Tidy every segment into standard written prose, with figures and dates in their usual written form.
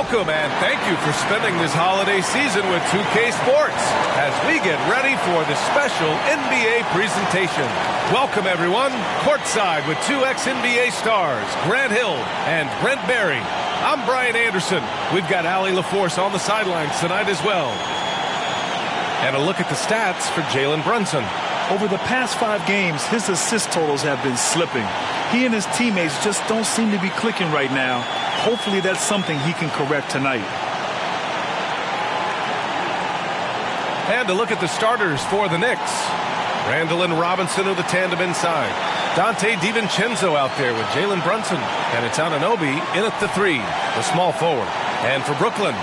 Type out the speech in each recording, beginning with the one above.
Welcome and thank you for spending this holiday season with 2K Sports as we get ready for the special NBA presentation. Welcome everyone, courtside with two ex-NBA stars, Grant Hill and Brent Barry. I'm Brian Anderson. We've got Allie LaForce on the sidelines tonight as well. And a look at the stats for Jalen Brunson. Over the past 5 games, his assist totals have been slipping. He and his teammates just don't seem to be clicking right now. Hopefully that's something he can correct tonight. And a look at the starters for the Knicks. Randall and Robinson are the tandem inside. Dante DiVincenzo out there with Jalen Brunson. And it's Anunoby in at the 3, the small forward. And for Brooklyn,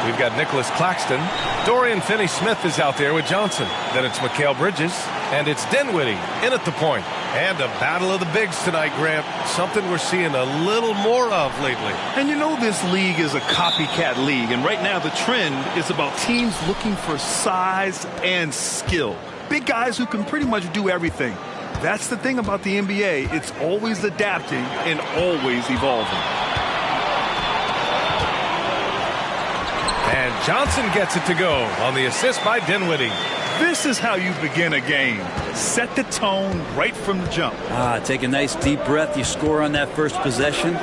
we've got Nicholas Claxton. Dorian Finney-Smith is out there with Johnson. Then it's Mikal Bridges. And it's Dinwiddie in at the point. And a battle of the bigs tonight, Grant. Something we're seeing a little more of lately. And you know this league is a copycat league. And right now the trend is about teams looking for size and skill. Big guys who can pretty much do everything. That's the thing about the NBA. It's always adapting and always evolving. And Johnson gets it to go on the assist by Dinwiddie. This is how you begin a game. Set the tone right from the jump. Take a nice deep breath. You score on that first possession.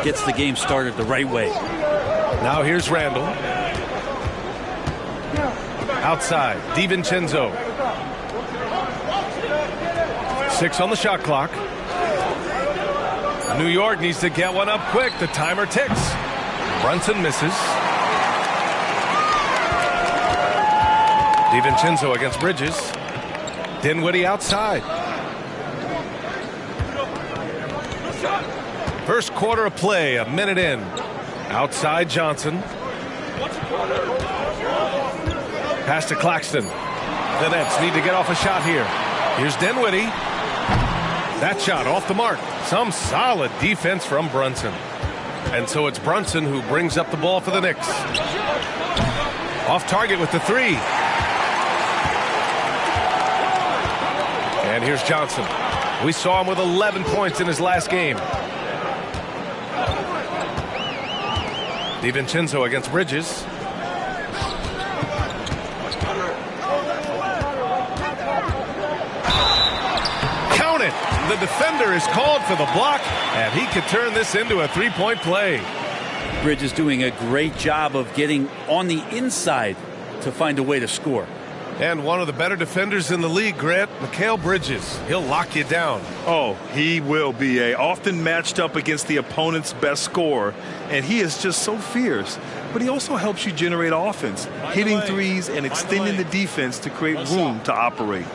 Gets the game started the right way. Now here's Randall. Outside, DiVincenzo. 6 on the shot clock. New York needs to get one up quick. The timer ticks. Brunson misses. DiVincenzo against Bridges. Dinwiddie outside. First quarter of play, a minute in. Outside Johnson. Pass to Claxton. The Nets need to get off a shot here. Here's Dinwiddie. That shot off the mark. Some solid defense from Brunson. And so it's Brunson who brings up the ball for the Knicks. Off target with the 3. And here's Johnson. We saw him with 11 points in his last game. DiVincenzo against Bridges. Count it! The defender is called for the block, and he could turn this into a 3-point play. Bridges doing a great job of getting on the inside to find a way to score. And one of the better defenders in the league, Grant, Mikal Bridges. He'll lock you down. Oh, he will be often matched up against the opponent's best scorer. And he is just so fierce. But he also helps you generate offense, hitting threes and extending the defense to create room to operate.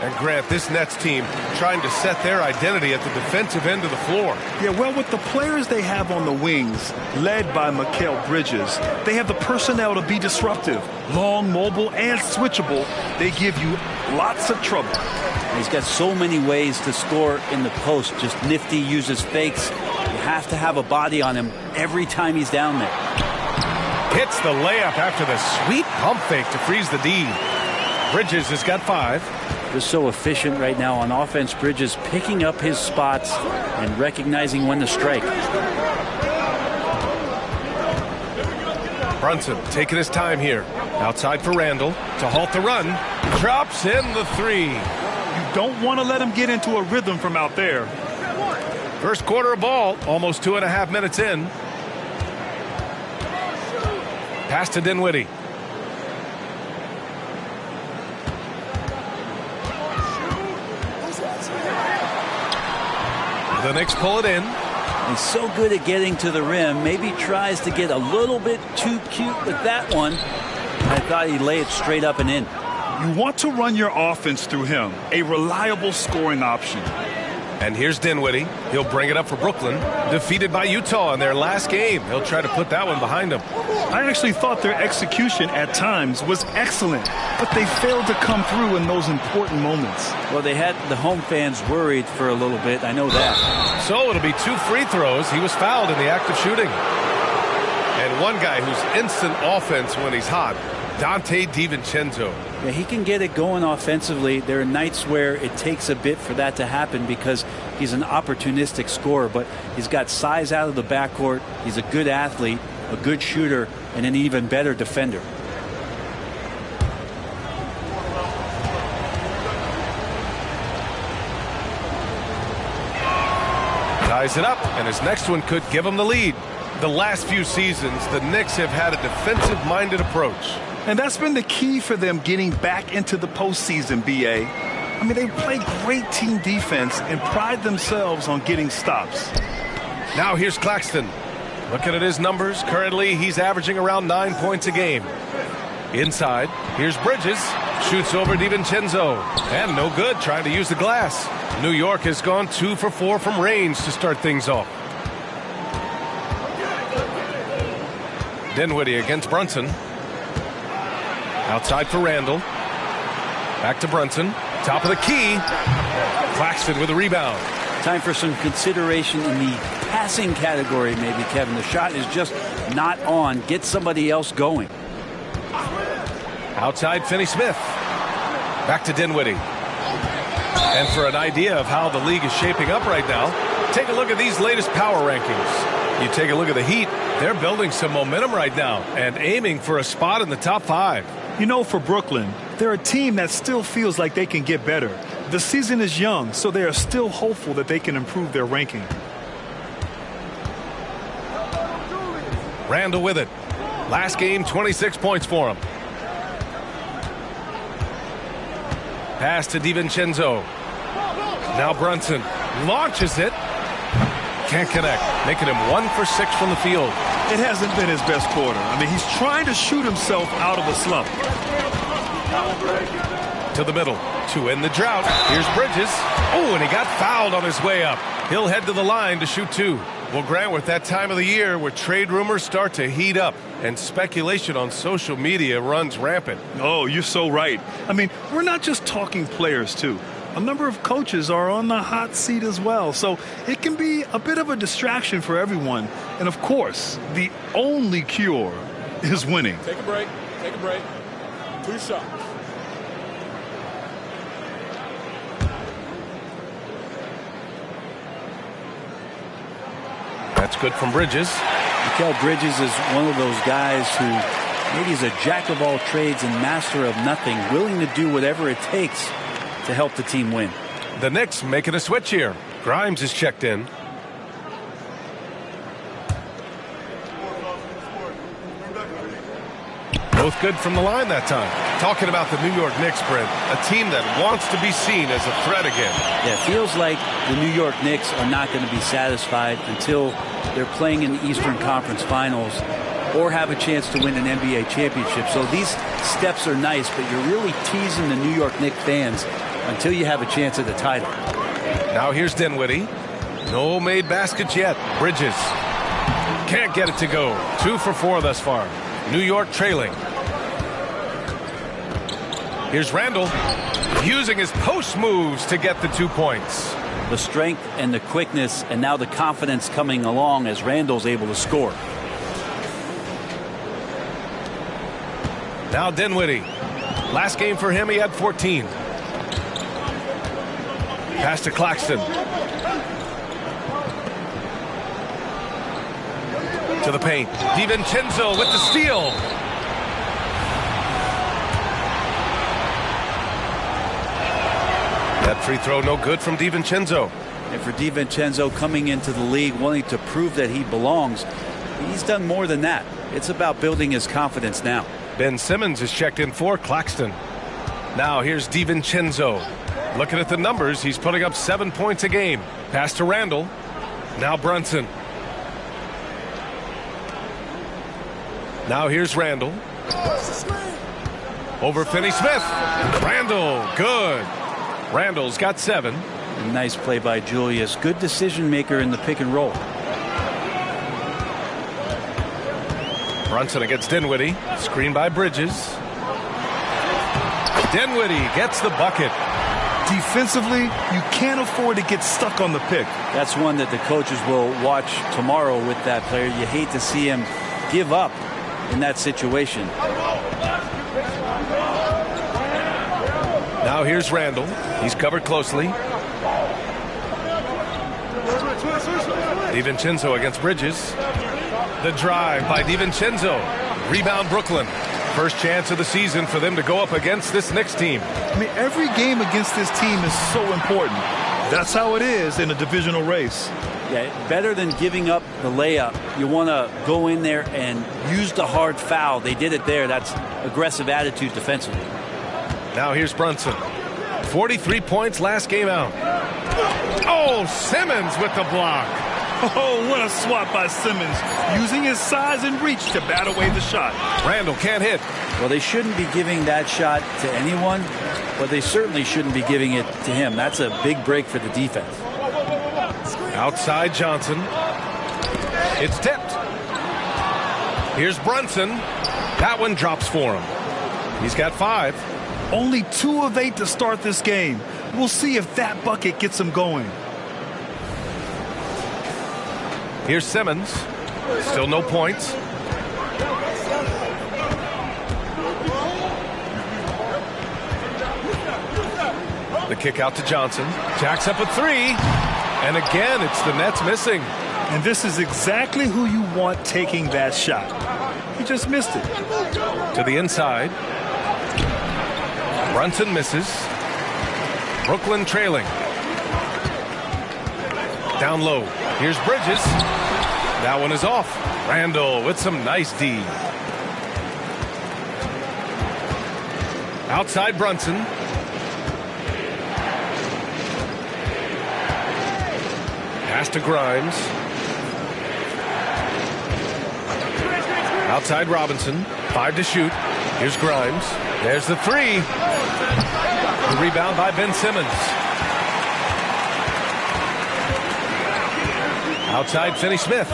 And Grant, this Nets team trying to set their identity at the defensive end of the floor. Yeah, well, with the players they have on the wings, led by Mikal Bridges, they have the personnel to be disruptive. Long, mobile, and switchable. They give you lots of trouble. He's got so many ways to score in the post. Just nifty, uses fakes. You have to have a body on him every time he's down there. Hits the layup after the sweet pump fake to freeze the D. Bridges has got 5. Just so efficient right now on offense. Bridges picking up his spots and recognizing when to strike. Brunson taking his time here. Outside for Randall to halt the run. Drops in the 3. You don't want to let him get into a rhythm from out there. First quarter of ball, almost 2.5 minutes in. Pass to Dinwiddie. The Knicks pull it in. He's so good at getting to the rim. Maybe tries to get a little bit too cute with that one. I thought he'd lay it straight up and in. You want to run your offense through him. A reliable scoring option. And here's Dinwiddie. He'll bring it up for Brooklyn. Defeated by Utah in their last game. He'll try to put that one behind him. I actually thought their execution at times was excellent, but they failed to come through in those important moments. Well, they had the home fans worried for a little bit. I know that. So it'll be 2 free throws. He was fouled in the act of shooting. And And one guy who's instant offense when he's hot, Donte DiVincenzo. Yeah, he can get it going offensively. There are nights where it takes a bit for that to happen because he's an opportunistic scorer, but he's got size out of the backcourt. He's a good athlete, a good shooter, and an even better defender. Ties it up, and his next one could give him the lead. The last few seasons, the Knicks have had a defensive-minded approach. And that's been the key for them getting back into the postseason, B.A. I mean, they play great team defense and pride themselves on getting stops. Now here's Claxton. Looking at his numbers, currently he's averaging around 9 points a game. Inside, here's Bridges. Shoots over DiVincenzo. And no good, trying to use the glass. New York has gone 2 for 4 from range to start things off. Dinwiddie against Brunson. Outside for Randall. Back to Brunson. Top of the key. Claxton with a rebound. Time for some consideration in the passing category, maybe, Kevin. The shot is just not on. Get somebody else going. Outside Finney-Smith. Back to Dinwiddie. And for an idea of how the league is shaping up right now, take a look at these latest power rankings. You take a look at the Heat. They're building some momentum right now and aiming for a spot in the top 5. You know, for Brooklyn, they're a team that still feels like they can get better. The season is young, so they are still hopeful that they can improve their ranking. Randall with it. Last game, 26 points for him. Pass to DiVincenzo. Now Brunson launches it. Can't connect, making him 1 for 6 from the field. It hasn't been his best quarter. I mean, he's trying to shoot himself out of a slump. To the middle to end the drought. Here's Bridges. Oh, and he got fouled on his way up. He'll head to the line to shoot 2. Well, Grant, we're at that time of the year where trade rumors start to heat up and speculation on social media runs rampant. Oh, you're so right. I mean, we're not just talking players, too. A number of coaches are on the hot seat as well, so it can be a bit of a distraction for everyone. And, of course, the only cure is winning. Take a break. Take a break. 2 shots. That's good from Bridges. Mikal Bridges is one of those guys who maybe is a jack of all trades and master of nothing, willing to do whatever it takes to help the team win. The Knicks making a switch here. Grimes is checked in. Both good from the line that time. Talking about the New York Knicks, Brent, a team that wants to be seen as a threat again. Yeah, it feels like the New York Knicks are not going to be satisfied until they're playing in the Eastern Conference Finals or have a chance to win an NBA championship. So these steps are nice, but you're really teasing the New York Knicks fans until you have a chance at the title. Now here's Dinwiddie. No made baskets yet. Bridges can't get it to go. 2 for 4 thus far. New York trailing. Here's Randall using his post moves to get the 2 points. The strength and the quickness and now the confidence coming along as Randall's able to score. Now Dinwiddie. Last game for him, he had 14. Pass to Claxton. To the paint. DiVincenzo with the steal. That free throw no good from DiVincenzo. And for DiVincenzo coming into the league wanting to prove that he belongs, he's done more than that. It's about building his confidence now. Ben Simmons is checked in for Claxton. Now here's DiVincenzo. Looking at the numbers, he's putting up 7 points a game. Pass to Randall. Now Brunson. Now here's Randall. Over Finney-Smith. Randall, good. Randall's got 7. Nice play by Julius. Good decision maker in the pick and roll. Brunson against Dinwiddie. Screen by Bridges. Dinwiddie gets the bucket. Defensively, you can't afford to get stuck on the pick. That's one that the coaches will watch tomorrow with that player. You hate to see him give up in that situation. Now here's Randall. He's covered closely. DiVincenzo against Bridges. The drive by DiVincenzo. Rebound Brooklyn. First chance of the season for them to go up against this Knicks team. I mean, every game against this team is so important. That's how it is in a divisional race. Yeah, better than giving up the layup. You want to go in there and use the hard foul. They did it there. That's aggressive attitude defensively. Now here's Brunson. 43 points last game out. Oh, Simmons with the block. Oh, what a swat by Simmons, using his size and reach to bat away the shot. Randall can't hit. Well, they shouldn't be giving that shot to anyone, but they certainly shouldn't be giving it to him. That's a big break for the defense. Outside Johnson. It's tipped. Here's Brunson. That one drops for him. He's got 5. Only 2 of 8 to start this game. We'll see if that bucket gets him going. Here's Simmons. Still no points. The kick out to Johnson. Jacks up a 3. And again, it's the Nets missing. And this is exactly who you want taking that shot. He just missed it. To the inside. Brunson misses. Brooklyn trailing. Down low. Here's Bridges. That one is off. Randall with some nice D. Outside Brunson. Pass to Grimes. Outside Robinson. 5 to shoot. Here's Grimes. There's the 3. The rebound by Ben Simmons. Outside Finney-Smith.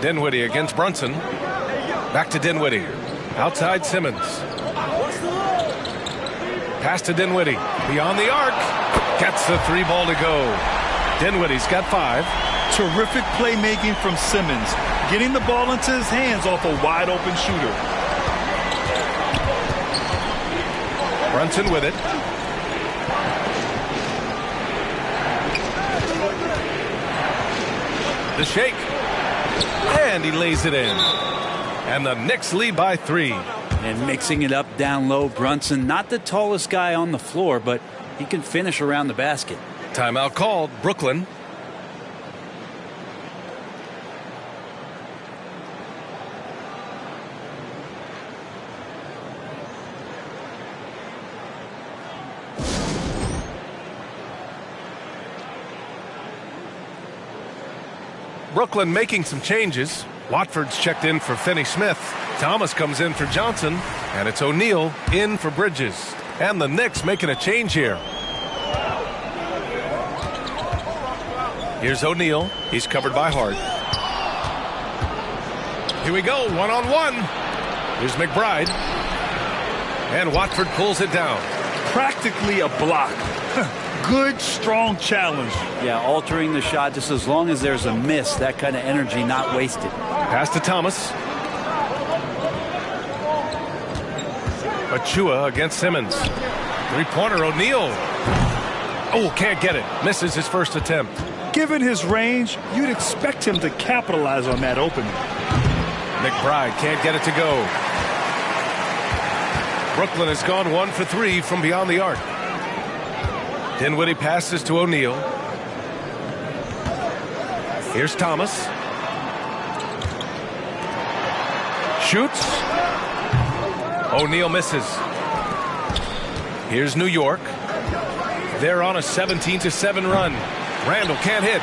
Dinwiddie against Brunson. Back to Dinwiddie. Outside Simmons. Pass to Dinwiddie. Beyond the arc. Gets the 3 ball to go. Dinwiddie's got 5. Terrific playmaking from Simmons. Getting the ball into his hands off a wide open shooter. Brunson with it. The shake. And he lays it in. And the Knicks lead by 3. And mixing it up down low, Brunson, not the tallest guy on the floor, but he can finish around the basket. Timeout called. Brooklyn. Brooklyn making some changes. Watford's checked in for Finney-Smith. Thomas comes in for Johnson. And it's O'Neal in for Bridges. And the Knicks making a change here. Here's O'Neal. He's covered by Hart. Here we go. 1-on-1. Here's McBride. And Watford pulls it down. Practically a block. Good, strong challenge. Yeah, altering the shot just as long as there's a miss. That kind of energy not wasted. Pass to Thomas. Achua against Simmons. 3-pointer O'Neal. Oh, can't get it. Misses his first attempt. Given his range, you'd expect him to capitalize on that opening. McBride can't get it to go. Brooklyn has gone 1 for 3 from beyond the arc. Dinwiddie passes to O'Neal. Here's Thomas. Shoots. O'Neal misses. Here's New York. They're on a 17-7 run. Randall can't hit.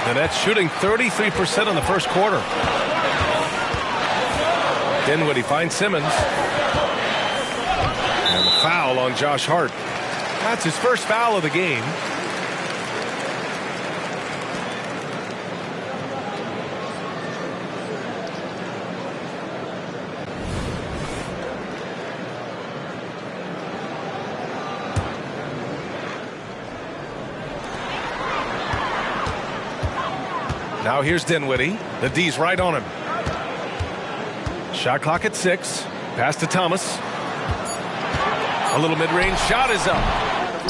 The Nets shooting 33% in the first quarter. Dinwiddie finds Simmons. And the foul on Josh Hart. That's his first foul of the game. Now here's Dinwiddie. The D's right on him. Shot clock at 6. Pass to Thomas. A little mid-range shot is up.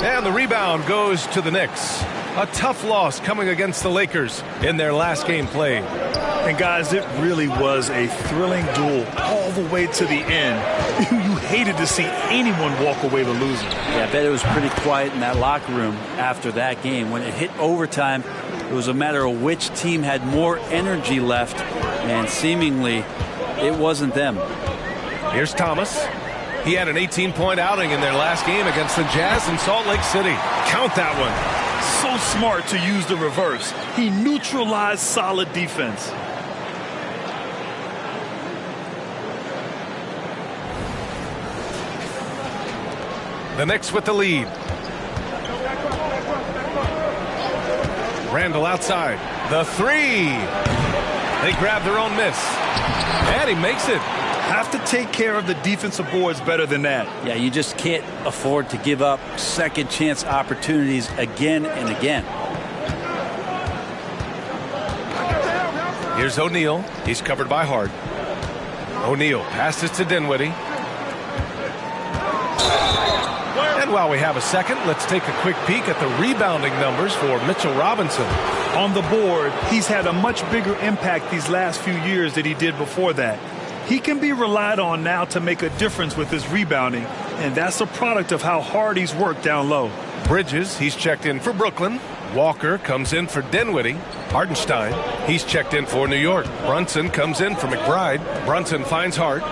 And the rebound goes to the Knicks. A tough loss coming against the Lakers in their last game played. And guys, it really was a thrilling duel all the way to the end. You hated to see anyone walk away the loser. Yeah, I bet it was pretty quiet in that locker room after that game. When it hit overtime, it was a matter of which team had more energy left, and seemingly it wasn't them. Here's Thomas. He had an 18-point outing in their last game against the Jazz in Salt Lake City. Count that one. So smart to use the reverse. He neutralized solid defense. The Knicks with the lead. Randle outside. The three. They grab their own miss. And he makes it. Have to take care of the defensive boards better than that. Yeah, you just can't afford to give up second chance opportunities again and again. Here's O'Neal. He's covered by Hart. O'Neal passes to Dinwiddie. And while we have a second, let's take a quick peek at the rebounding numbers for Mitchell Robinson. On the board, he's had a much bigger impact these last few years than he did before that. He can be relied on now to make a difference with his rebounding, and that's a product of how hard he's worked down low. Bridges, he's checked in for Brooklyn. Walker comes in for Dinwiddie. Hartenstein, he's checked in for New York. Brunson comes in for McBride. Brunson finds Hart.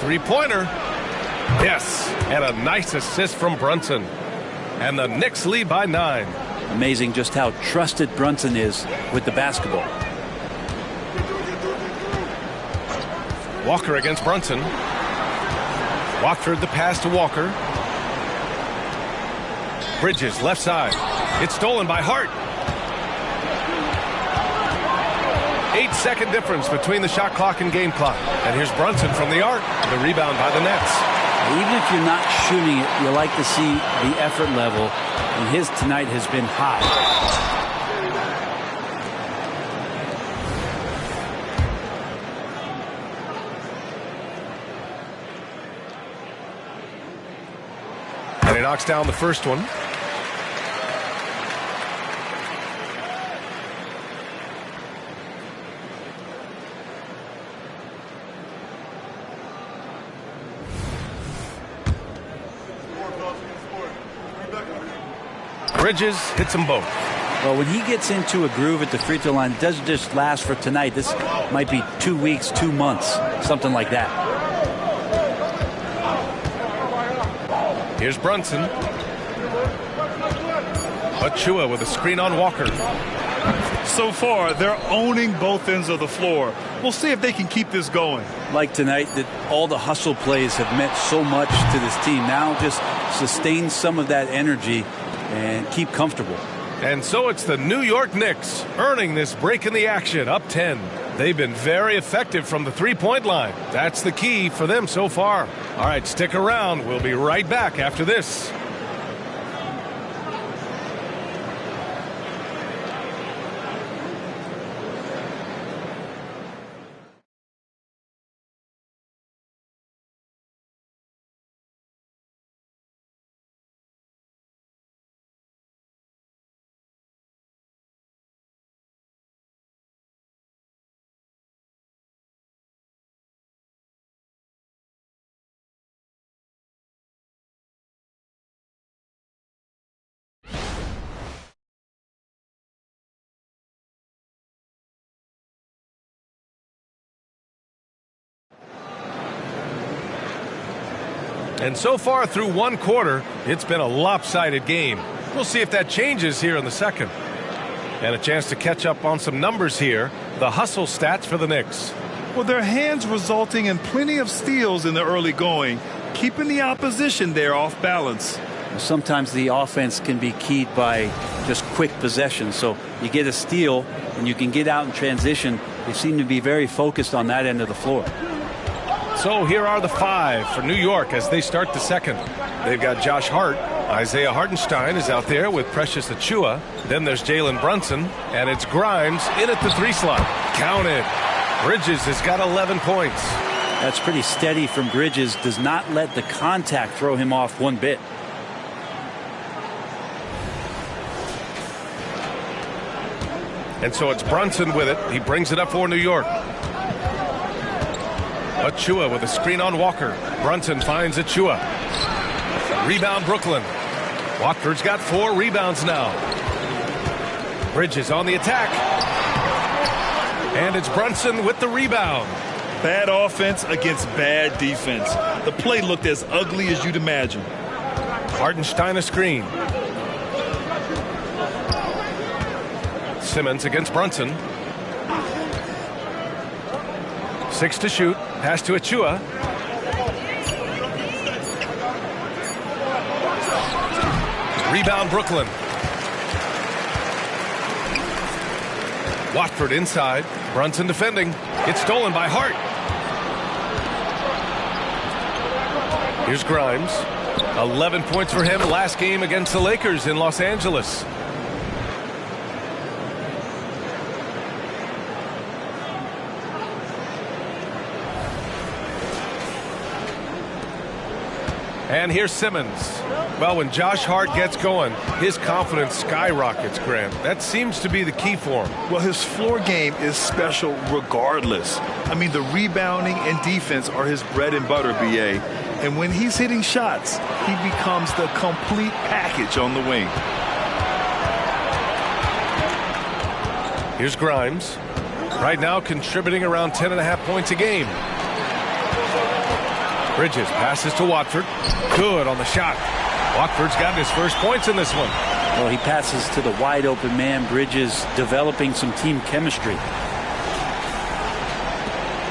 Three-pointer. Yes, and a nice assist from Brunson. And the Knicks lead by 9. Amazing just how trusted Brunson is with the basketball. Walker against Brunson. Watford the pass to Walker. Bridges left side. It's stolen by Hart. 8-second difference between the shot clock and game clock. And here's Brunson from the arc. The rebound by the Nets. Even if you're not shooting it, you like to see the effort level. And his tonight has been high. And he knocks down the first one. Bridges hits them both. Well, when he gets into a groove at the free throw line, it doesn't just last for tonight. This might be 2 weeks, 2 months, something like that. Here's Brunson. Achua with a screen on Walker. So far, they're owning both ends of the floor. We'll see if they can keep this going. Like tonight, that all the hustle plays have meant so much to this team. Now just sustain some of that energy and keep comfortable. And so it's the New York Knicks earning this break in the action, up 10. They've been very effective from the three-point line. That's the key for them so far. All right, stick around. We'll be right back after this. And so far through one quarter, it's been a lopsided game. We'll see if that changes here in the second. And a chance to catch up on some numbers here. The hustle stats for the Knicks. Well, their hands resulting in plenty of steals in the early going, keeping the opposition there off balance. Sometimes the offense can be keyed by just quick possession. So you get a steal and you can get out in transition. They seem to be very focused on that end of the floor. So here are the 5 for New York as they start the second. They've got Josh Hart, Isaiah Hartenstein is out there with Precious Achiuwa. Then there's Jalen Brunson, and it's Grimes in at the 3 slot. Counted. Bridges has got 11 points. That's pretty steady from Bridges. Does not let the contact throw him off one bit. And so it's Brunson with it. He brings it up for New York. Achiuwa with a screen on Walker. Brunson finds Achiuwa. Rebound Brooklyn. Watford's got 4 rebounds now. Bridges on the attack. And it's Brunson with the rebound. Bad offense against bad defense. The play looked as ugly as you'd imagine. Hartenstein a screen. Simmons against Brunson. 6 to shoot. Pass to Achiuwa. Rebound Brooklyn. Watford inside. Brunson defending. It's stolen by Hart. Here's Grimes. 11 points for him last game against the Lakers in Los Angeles. And here's Simmons. Well, when Josh Hart gets going, his confidence skyrockets, Grant. That seems to be the key for him. Well, his floor game is special regardless. I mean, the rebounding and defense are his bread and butter, B.A. And when he's hitting shots, he becomes the complete package on the wing. Here's Grimes. Right now contributing around 10.5 points a game. Bridges passes to Watford. Good on the shot. Watford's gotten his first points in this one. Well, he passes to the wide open man. Bridges developing some team chemistry.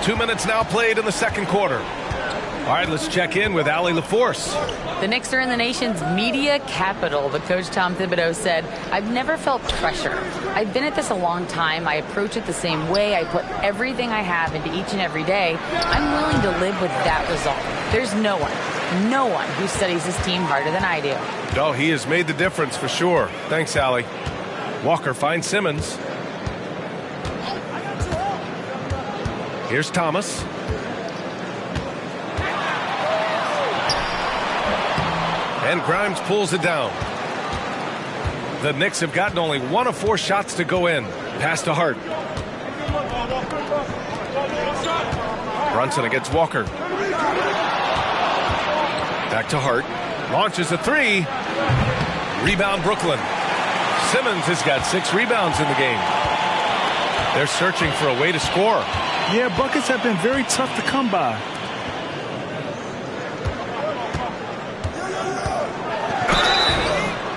2 minutes now played in the second quarter. All right, let's check in with Allie LaForce. The Knicks are in the nation's media capital, but Coach Tom Thibodeau said, "I've never felt pressure. I've been at this a long time. I approach it the same way. I put everything I have into each and every day. I'm willing to live with that result. There's no one who studies this team harder than I do." No, he has made the difference for sure. Thanks, Allie. Walker finds Simmons. Here's Thomas. And Grimes pulls it down. The Knicks have gotten only 1 of 4 shots to go in. Pass to Hart. Brunson against Walker. Back to Hart. Launches a 3. Rebound Brooklyn. Simmons has got 6 rebounds in the game. They're searching for a way to score. Yeah, buckets have been very tough to come by.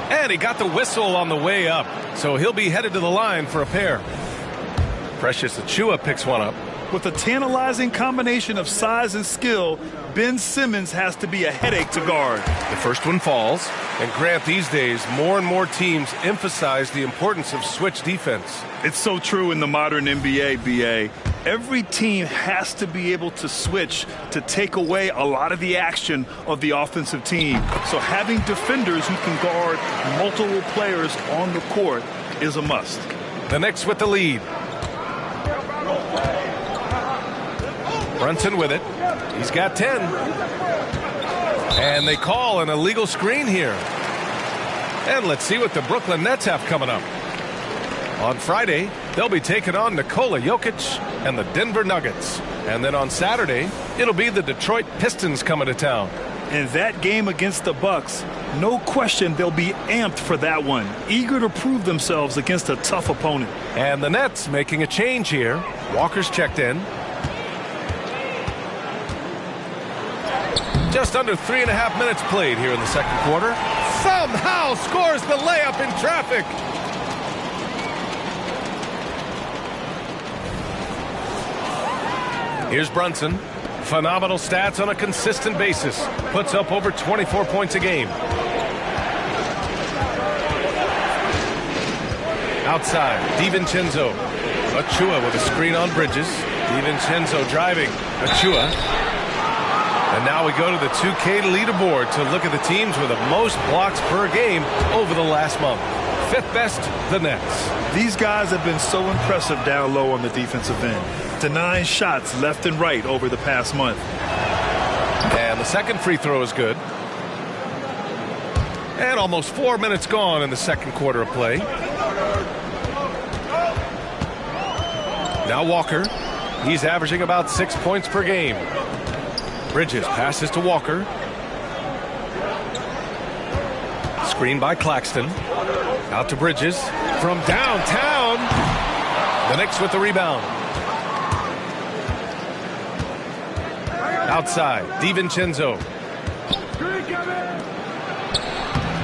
And he got the whistle on the way up, so he'll be headed to the line for a pair. Precious Achiuwa picks one up. With a tantalizing combination of size and skill, Ben Simmons has to be a headache to guard. The first one falls. And Grant, these days, more and more teams emphasize the importance of switch defense. It's so true in the modern NBA, BA. Every team has to be able to switch to take away a lot of the action of the offensive team. So having defenders who can guard multiple players on the court is a must. The Knicks with the lead. Brunson with it. He's got 10. And they call an illegal screen here. And let's see what the Brooklyn Nets have coming up. On Friday, they'll be taking on Nikola Jokic and the Denver Nuggets. And then on Saturday, it'll be the Detroit Pistons coming to town. And that game against the Bucks, no question they'll be amped for that one. Eager to prove themselves against a tough opponent. And the Nets making a change here. Walker's checked in. Just under 3.5 minutes played here in the second quarter. Somehow scores the layup in traffic. Here's Brunson. Phenomenal stats on a consistent basis. Puts up over 24 points a game. Outside, DiVincenzo. Achiuwa with a screen on Bridges. DiVincenzo driving. Achiuwa. And now we go to the 2K leaderboard to look at the teams with the most blocks per game over the last month. Fifth best, the Nets. These guys have been so impressive down low on the defensive end. Denying shots left and right over the past month. And the second free throw is good. And almost 4 minutes gone in the second quarter of play. Now Walker. He's averaging about 6 points per game. Bridges passes to Walker. Screen by Claxton. Out to Bridges. From downtown. The Knicks with the rebound. Outside. DiVincenzo.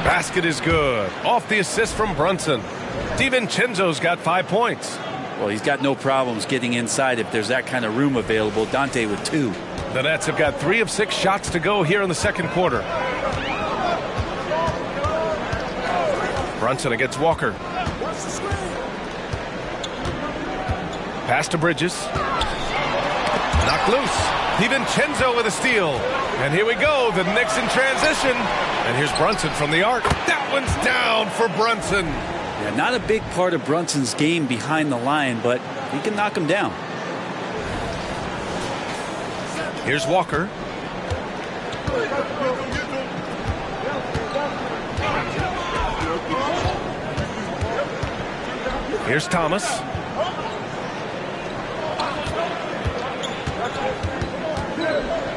Basket is good. Off the assist from Brunson. DiVincenzo's got 5 points. Well, he's got no problems getting inside if there's that kind of room available. Dante with 2. The Nets have got 3 of 6 shots to go here in the second quarter. Brunson against Walker. Pass to Bridges. Knocked loose. DiVincenzo with a steal. And here we go. The Knicks in transition. And here's Brunson from the arc. That one's down for Brunson. Yeah, not a big part of Brunson's game behind the line, but he can knock him down. Here's Walker. Here's Thomas.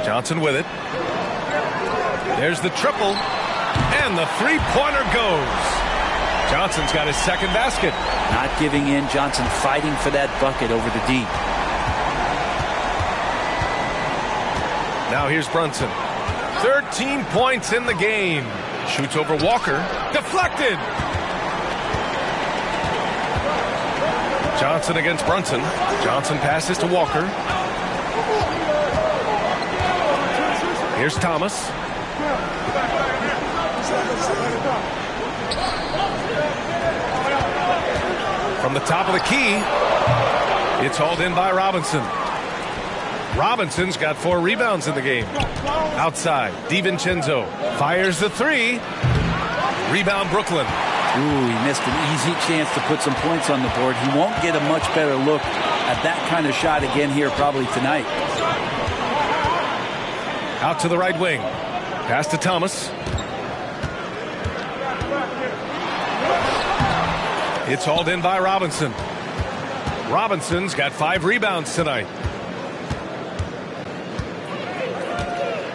Johnson with it. There's the triple. And the three-pointer goes. Johnson's got his second basket. Not giving in. Johnson fighting for that bucket over the D. Now here's Brunson. 13 points in the game. Shoots over Walker. Deflected. Johnson against Brunson. Johnson passes to Walker. Here's Thomas. From the top of the key, it's hauled in by Robinson. Robinson's got 4 rebounds in the game. Outside, DiVincenzo fires the 3. Rebound, Brooklyn. Ooh, he missed an easy chance to put some points on the board. He won't get a much better look at that kind of shot again here probably tonight. Out to the right wing. Pass to Thomas. It's hauled in by Robinson. Robinson's got 5 rebounds tonight.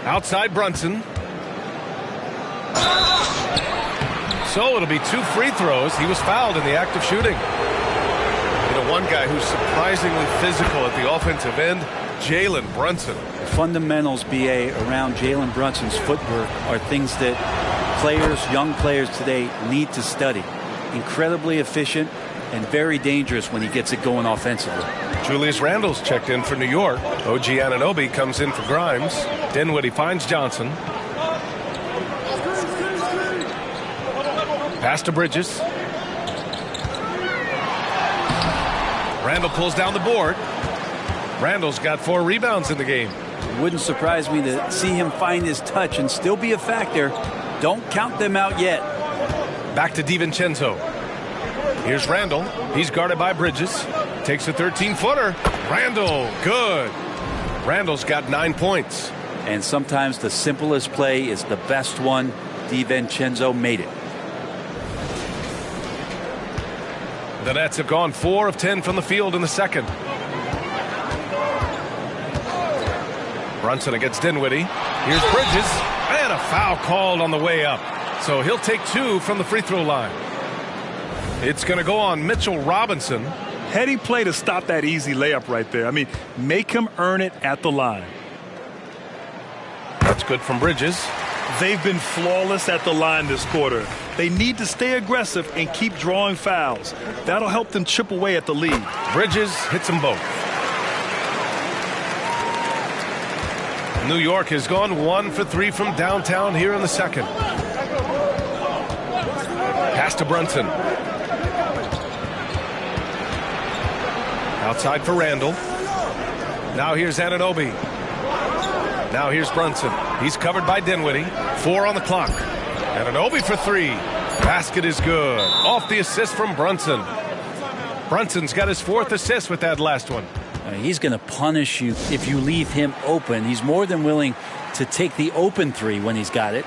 Outside Brunson. So it'll be 2 free throws. He was fouled in the act of shooting. You know, one guy who's surprisingly physical at the offensive end, Jalen Brunson. The fundamentals, BA, around Jalen Brunson's footwork are things that players, young players today need to study. Incredibly efficient and very dangerous when he gets it going offensively. Julius Randle's checked in for New York. OG Anunoby comes in for Grimes. Dinwiddie finds Johnson. Pass to Bridges. Randle pulls down the board. Randle's got 4 rebounds in the game. It wouldn't surprise me to see him find his touch and still be a factor. Don't count them out yet. Back to DiVincenzo. Here's Randle. He's guarded by Bridges. Takes a 13-footer. Randle, good. Randle's got 9 points. And sometimes the simplest play is the best one. DiVincenzo made it. The Nets have gone 4 of 10 from the field in the second. Brunson against Dinwiddie. Here's Bridges. And a foul called on the way up. So he'll take 2 from the free throw line. It's going to go on Mitchell Robinson. Heady play to stop that easy layup right there. I mean, make him earn it at the line. That's good from Bridges. They've been flawless at the line this quarter. They need to stay aggressive and keep drawing fouls. That'll help them chip away at the lead. Bridges hits them both. New York has gone 1 for 3 from downtown here in the second. Pass to Brunson. Outside for Randle. Now here's Anunoby. Now here's Brunson. He's covered by Dinwiddie. 4 on the clock. Anunoby for 3. Basket is good. Off the assist from Brunson. Brunson's got his 4th assist with that last one. He's going to punish you if you leave him open. He's more than willing to take the open 3 when he's got it.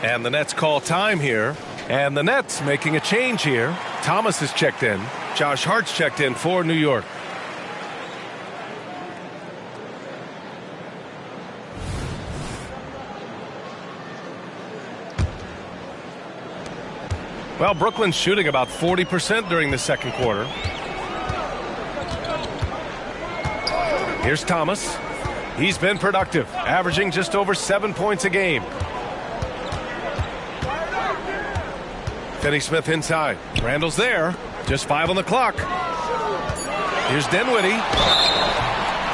And the Nets call time here. And the Nets making a change here. Thomas has checked in. Josh Hart's checked in for New York. Well, Brooklyn's shooting about 40% during the second quarter. Here's Thomas. He's been productive, averaging just over 7 points a game. Finney-Smith inside. Randall's there. Just 5 on the clock. Here's Dinwiddie.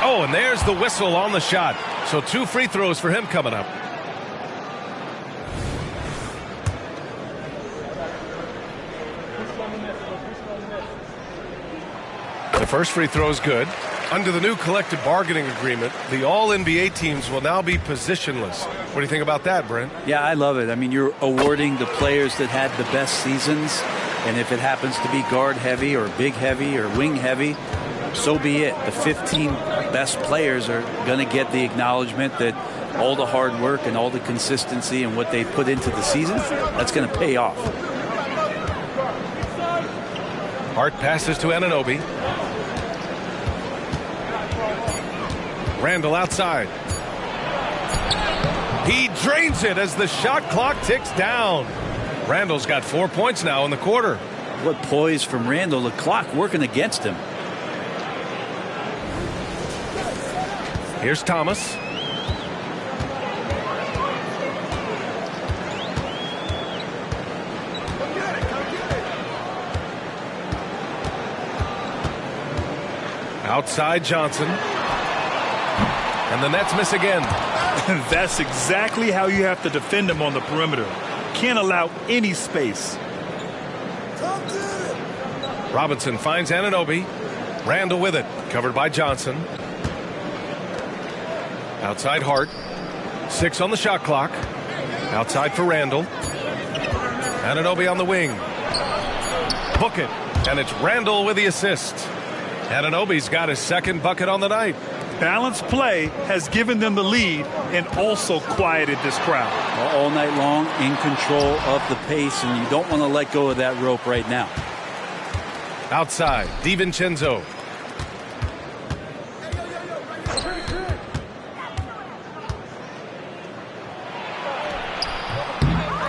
Oh, and there's the whistle on the shot. So 2 free throws for him coming up. The first free throw is good. Under the new collective bargaining agreement, the all-NBA teams will now be positionless. What do you think about that, Brent? Yeah, I love it. I mean, you're awarding the players that had the best seasons, and if it happens to be guard heavy or big heavy or wing heavy, so be it. The 15 best players are going to get the acknowledgement that all the hard work and all the consistency and what they put into the season, that's going to pay off. Hart passes to Anunoby. Randall outside. He drains it as the shot clock ticks down. Randall's got 4 points now in the quarter. What poise from Randall. The clock working against him. Here's Thomas. Outside Johnson. And the Nets miss again. That's exactly how you have to defend him on the perimeter. Can't allow any space. Robinson finds Anunoby. Randall with it. Covered by Johnson. Outside Hart. 6 on the shot clock. Outside for Randall. Anunoby on the wing. Book it. And it's Randall with the assist. Anunoby's got his 2nd bucket on the night. Balanced play has given them the lead and also quieted this crowd. All night long, in control of the pace, and you don't want to let go of that rope right now. Outside, DiVincenzo.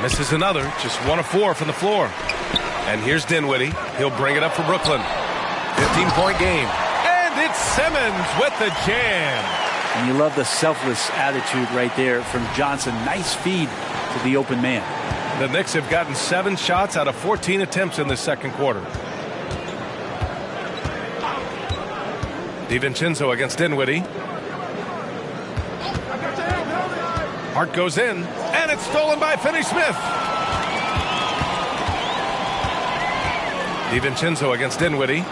Misses another, just 1 of 4 from the floor. And here's Dinwiddie. He'll bring it up for Brooklyn. 15-point game. And it's Simmons with the jam. And you love the selfless attitude right there from Johnson. Nice feed to the open man. The Knicks have gotten 7 shots out of 14 attempts in the second quarter. DiVincenzo against Dinwiddie. Hart goes in, and it's stolen by Finney-Smith. DiVincenzo against Dinwiddie.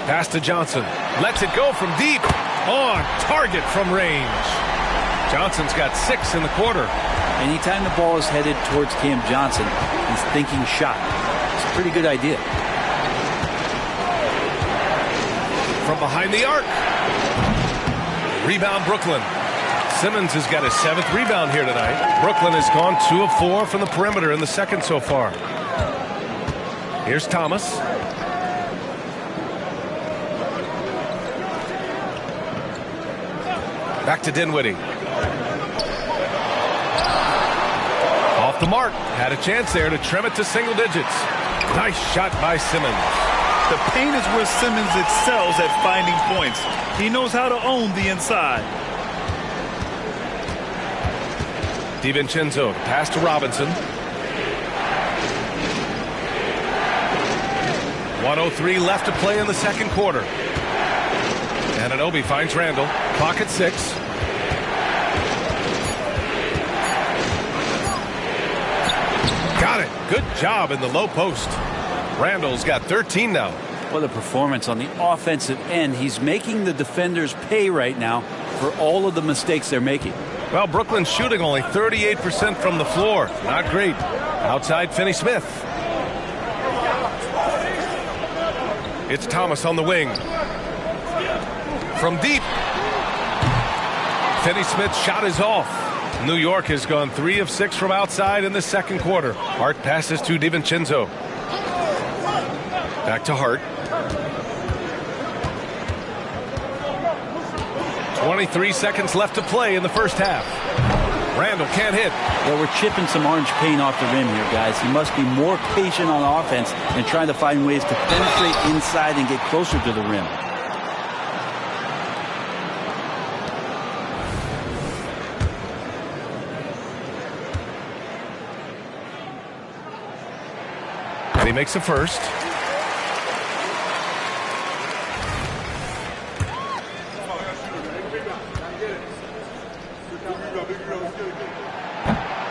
Pass to Johnson. Lets it go from deep. On target from range. Johnson's got 6 in the quarter. Anytime the ball is headed towards Cam Johnson, he's thinking shot. It's a pretty good idea. From behind the arc. Rebound Brooklyn. Simmons has got his 7th rebound here tonight. Brooklyn has gone 2 of 4 from the perimeter in the second so far. Here's Thomas. Back to Dinwiddie. Off the mark. Had a chance there to trim it to single digits. Nice shot by Simmons. The paint is where Simmons excels at finding points. He knows how to own the inside. DiVincenzo, pass to Robinson. 1:03 left to play in the second quarter. Anunoby finds Randall. Clock at 6. Got it. Good job in the low post. Randall's got 13 now. What a performance on the offensive end. He's making the defenders pay right now for all of the mistakes they're making. Well, Brooklyn's shooting only 38% from the floor. Not great. Outside, Finney-Smith. It's Thomas on the wing. From deep. Finney-Smith's shot is off. New York has gone 3 of 6 from outside in the second quarter. Hart passes to DiVincenzo. Back to Hart. 23 seconds left to play in the first half. Randall can't hit. Well, we're chipping some orange paint off the rim here, guys. He must be more patient on offense and trying to find ways to penetrate inside and get closer to the rim. And he makes a first.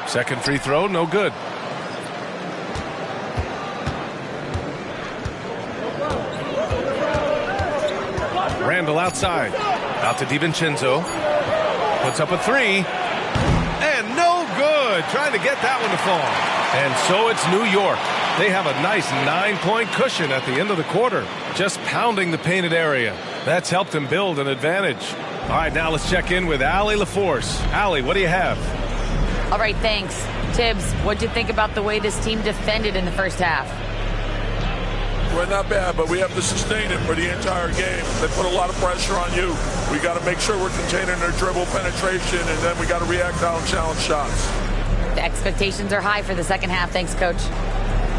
Second free throw, no good. Randall outside. Out to DiVincenzo. Puts up a 3. And no good. Trying to get that one to fall. And so it's New York. They have a nice 9-point cushion at the end of the quarter. Just pounding the painted area. That's helped them build an advantage. All right, now let's check in with Allie LaForce. Allie, what do you have? All right, thanks. Tibbs, what'd you think about the way this team defended in the first half? Well, not bad, but we have to sustain it for the entire game. They put a lot of pressure on you. We got to make sure we're containing their dribble penetration, and then we got to react out and challenge shots. The expectations are high for the second half. Thanks, Coach.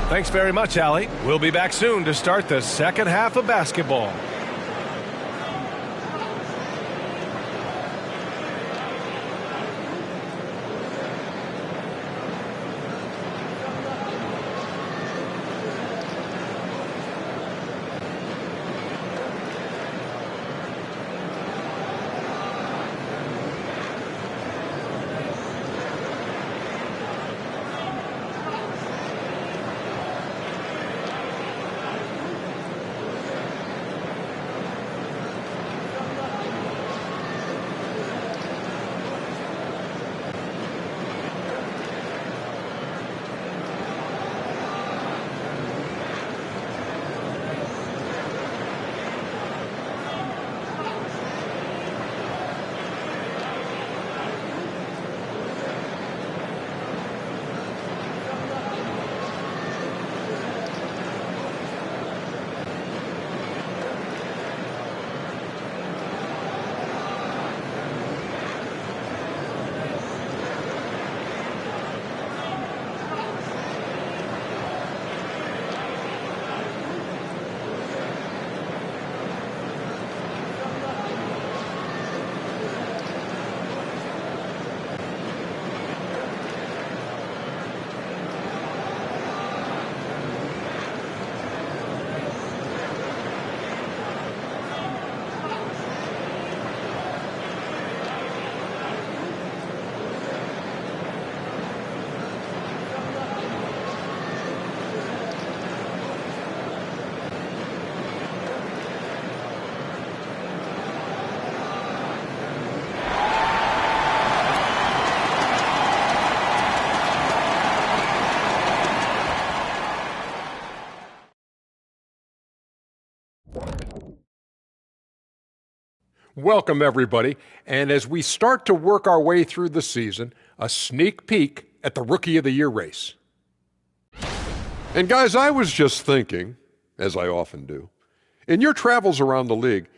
Thanks very much, Allie. We'll be back soon to start the second half of basketball. Welcome, everybody. And as we start to work our way through the season, a sneak peek at the Rookie of the Year race. And guys, I was just thinking, as I often do, in your travels around the league,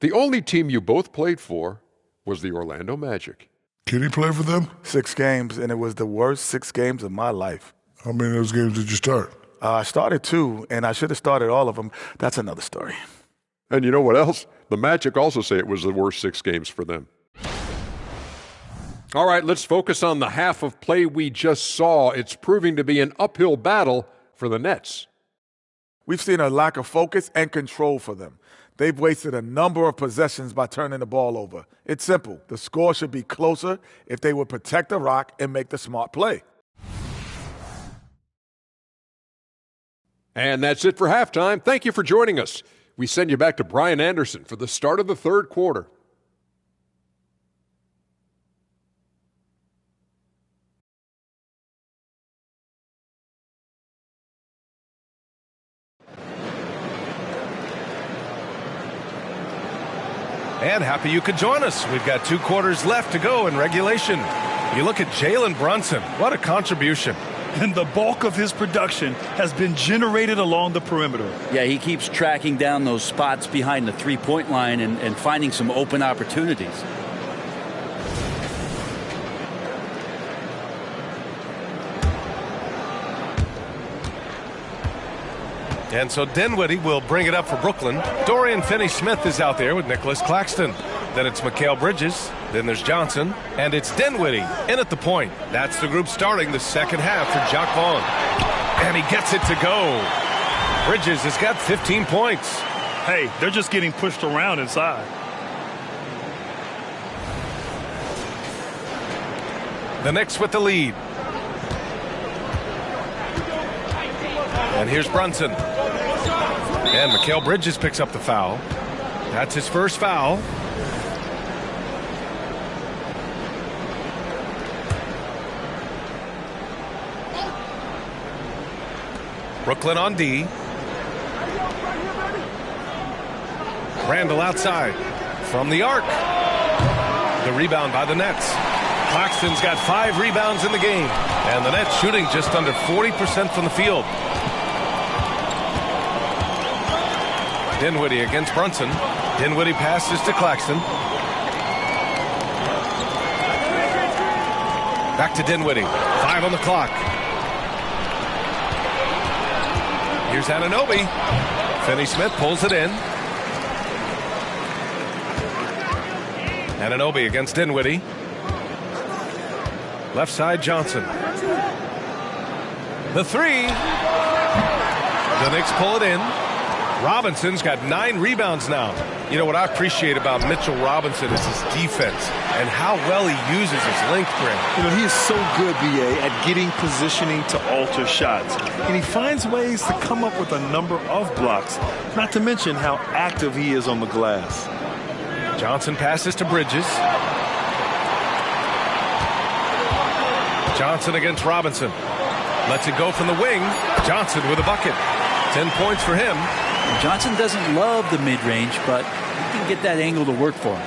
the only team you both played for was the Orlando Magic. Can he play for them? 6 games, and it was the worst 6 games of my life. How many of those games did you start? I started 2, and I should have started all of them. That's another story. And you know what else? The Magic also say it was the worst 6 games for them. All right, let's focus on the half of play we just saw. It's proving to be an uphill battle for the Nets. We've seen a lack of focus and control for them. They've wasted a number of possessions by turning the ball over. It's simple. The score should be closer if they would protect the rock and make the smart play. And that's it for halftime. Thank you for joining us. We send you back to Brian Anderson for the start of the third quarter. And happy you could join us. We've got 2 quarters left to go in regulation. You look at Jalen Brunson. What a contribution. And the bulk of his production has been generated along the perimeter. Yeah, he keeps tracking down those spots behind the three-point line and finding some open opportunities. And so Dinwiddie will bring it up for Brooklyn. Dorian Finney-Smith is out there with Nicholas Claxton. Then it's Mikal Bridges. Then there's Johnson. And it's Dinwiddie in at the point. That's the group starting the second half for Jacque Vaughn. And he gets it to go. Bridges has got 15 points. Hey, they're just getting pushed around inside. The Knicks with the lead. And here's Brunson. And Mikal Bridges picks up the foul. That's his first foul. Brooklyn on D. Randall outside. From the arc. The rebound by the Nets. Claxton's got 5 rebounds in the game. And the Nets shooting just under 40% from the field. Dinwiddie against Brunson. Dinwiddie passes to Claxton. Back to Dinwiddie. 5 on the clock. Here's Anunoby. Finney-Smith pulls it in. Anunoby against Dinwiddie. Left side Johnson. The 3. The Knicks pull it in. Robinson's got 9 rebounds now. You know what I appreciate about Mitchell Robinson is his defense and how well he uses his length, Grant. You know, he is so good, B.A., at getting positioning to alter shots. And he finds ways to come up with a number of blocks, not to mention how active he is on the glass. Johnson passes to Bridges. Johnson against Robinson. Lets it go from the wing. Johnson with a bucket. 10 points for him. Johnson doesn't love the mid-range, but he can get that angle to work for him.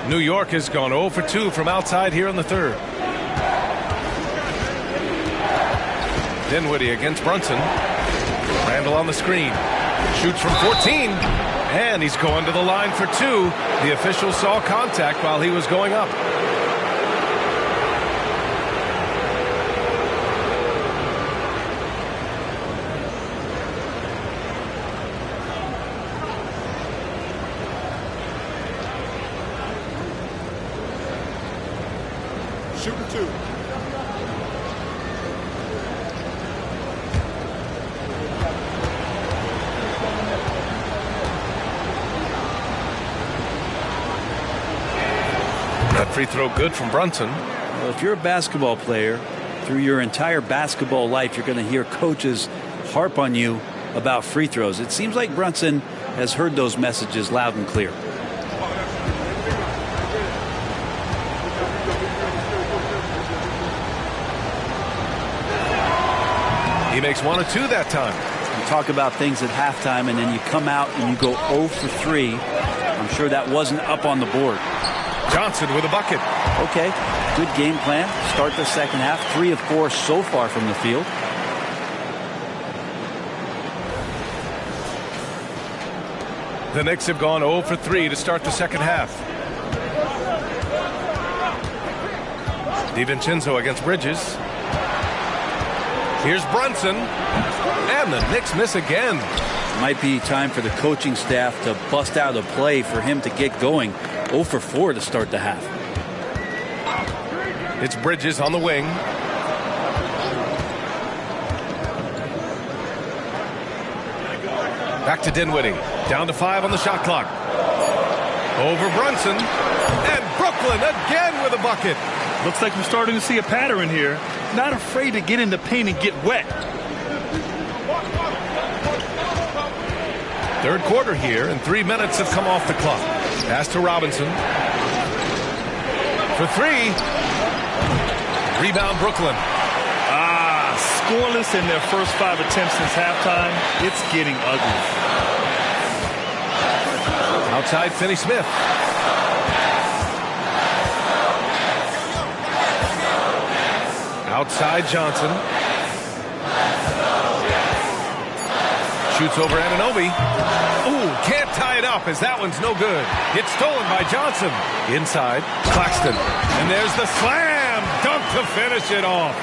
New York has gone 0 for 2 from outside here in the third. Dinwiddie against Brunson. Randall on the screen. Shoots from 14. And he's going to the line for 2. The official saw contact while he was going up. Shooting 2. That free throw good from Brunson. Well, if you're a basketball player, through your entire basketball life, you're going to hear coaches harp on you about free throws. It seems like Brunson has heard those messages loud and clear. He makes 1 of 2 that time. You talk about things at halftime, and then you come out and you go 0 for 3. I'm sure that wasn't up on the board. Johnson with a bucket. Okay, good game plan. Start the second half. 3 of 4 so far from the field. The Knicks have gone 0 for 3 to start the second half. DiVincenzo against Bridges. Here's Brunson. And the Knicks miss again. Might be time for the coaching staff to bust out a play for him to get going. 0 for 4 to start the half. It's Bridges on the wing. Back to Dinwiddie. Down to 5 on the shot clock. Over Brunson. And Brooklyn again with a bucket. Looks like we're starting to see a pattern here. Not afraid to get in the paint and get wet. Third quarter here, and 3 minutes have come off the clock. Pass to Robinson. For three. Rebound Brooklyn. Scoreless in their first 5 attempts since halftime. It's getting ugly. Outside Finney-Smith. Outside Johnson. Shoots over Anunoby. Ooh, can't tie it up as that one's no good. It's stolen by Johnson. Inside, Claxton. And there's the slam dunk to finish it off.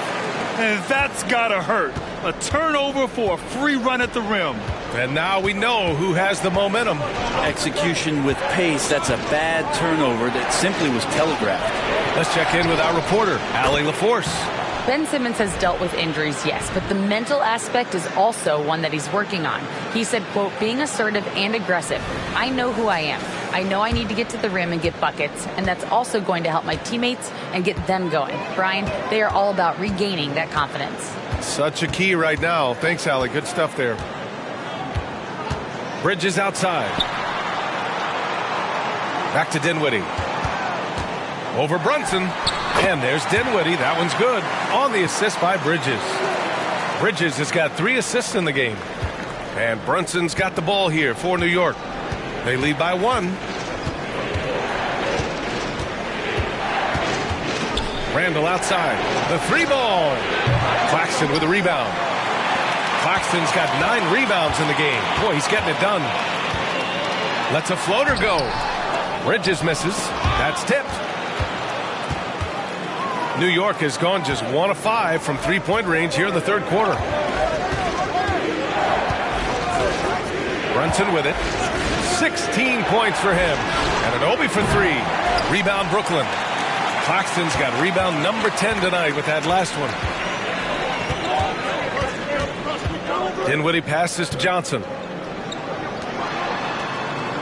And that's gotta hurt. A turnover for a free run at the rim. And now we know who has the momentum. Execution with pace. That's a bad turnover that simply was telegraphed. Let's check in with our reporter, Allie LaForce. Ben Simmons has dealt with injuries, yes, but the mental aspect is also one that he's working on. He said, quote, being assertive and aggressive. I know who I am. I know I need to get to the rim and get buckets, and that's also going to help my teammates and get them going. Brian, they are all about regaining that confidence. Such a key right now. Thanks, Allie. Good stuff there. Bridges outside. Back to Dinwiddie. Over Brunson. And there's Dinwiddie. That one's good. On the assist by Bridges. Bridges has got 3 assists in the game. And Brunson's got the ball here for New York. They lead by 1. Randall outside. The 3-ball. Claxton with a rebound. Claxton's got 9 rebounds in the game. Boy, he's getting it done. Lets a floater go. Bridges misses. That's tipped. New York has gone just 1 of 5 from 3-point range here in the third quarter. Brunson with it. 16 points for him. And Anunoby for 3. Rebound Brooklyn. Claxton's got rebound number 10 tonight with that last one. Dinwiddie passes to Johnson.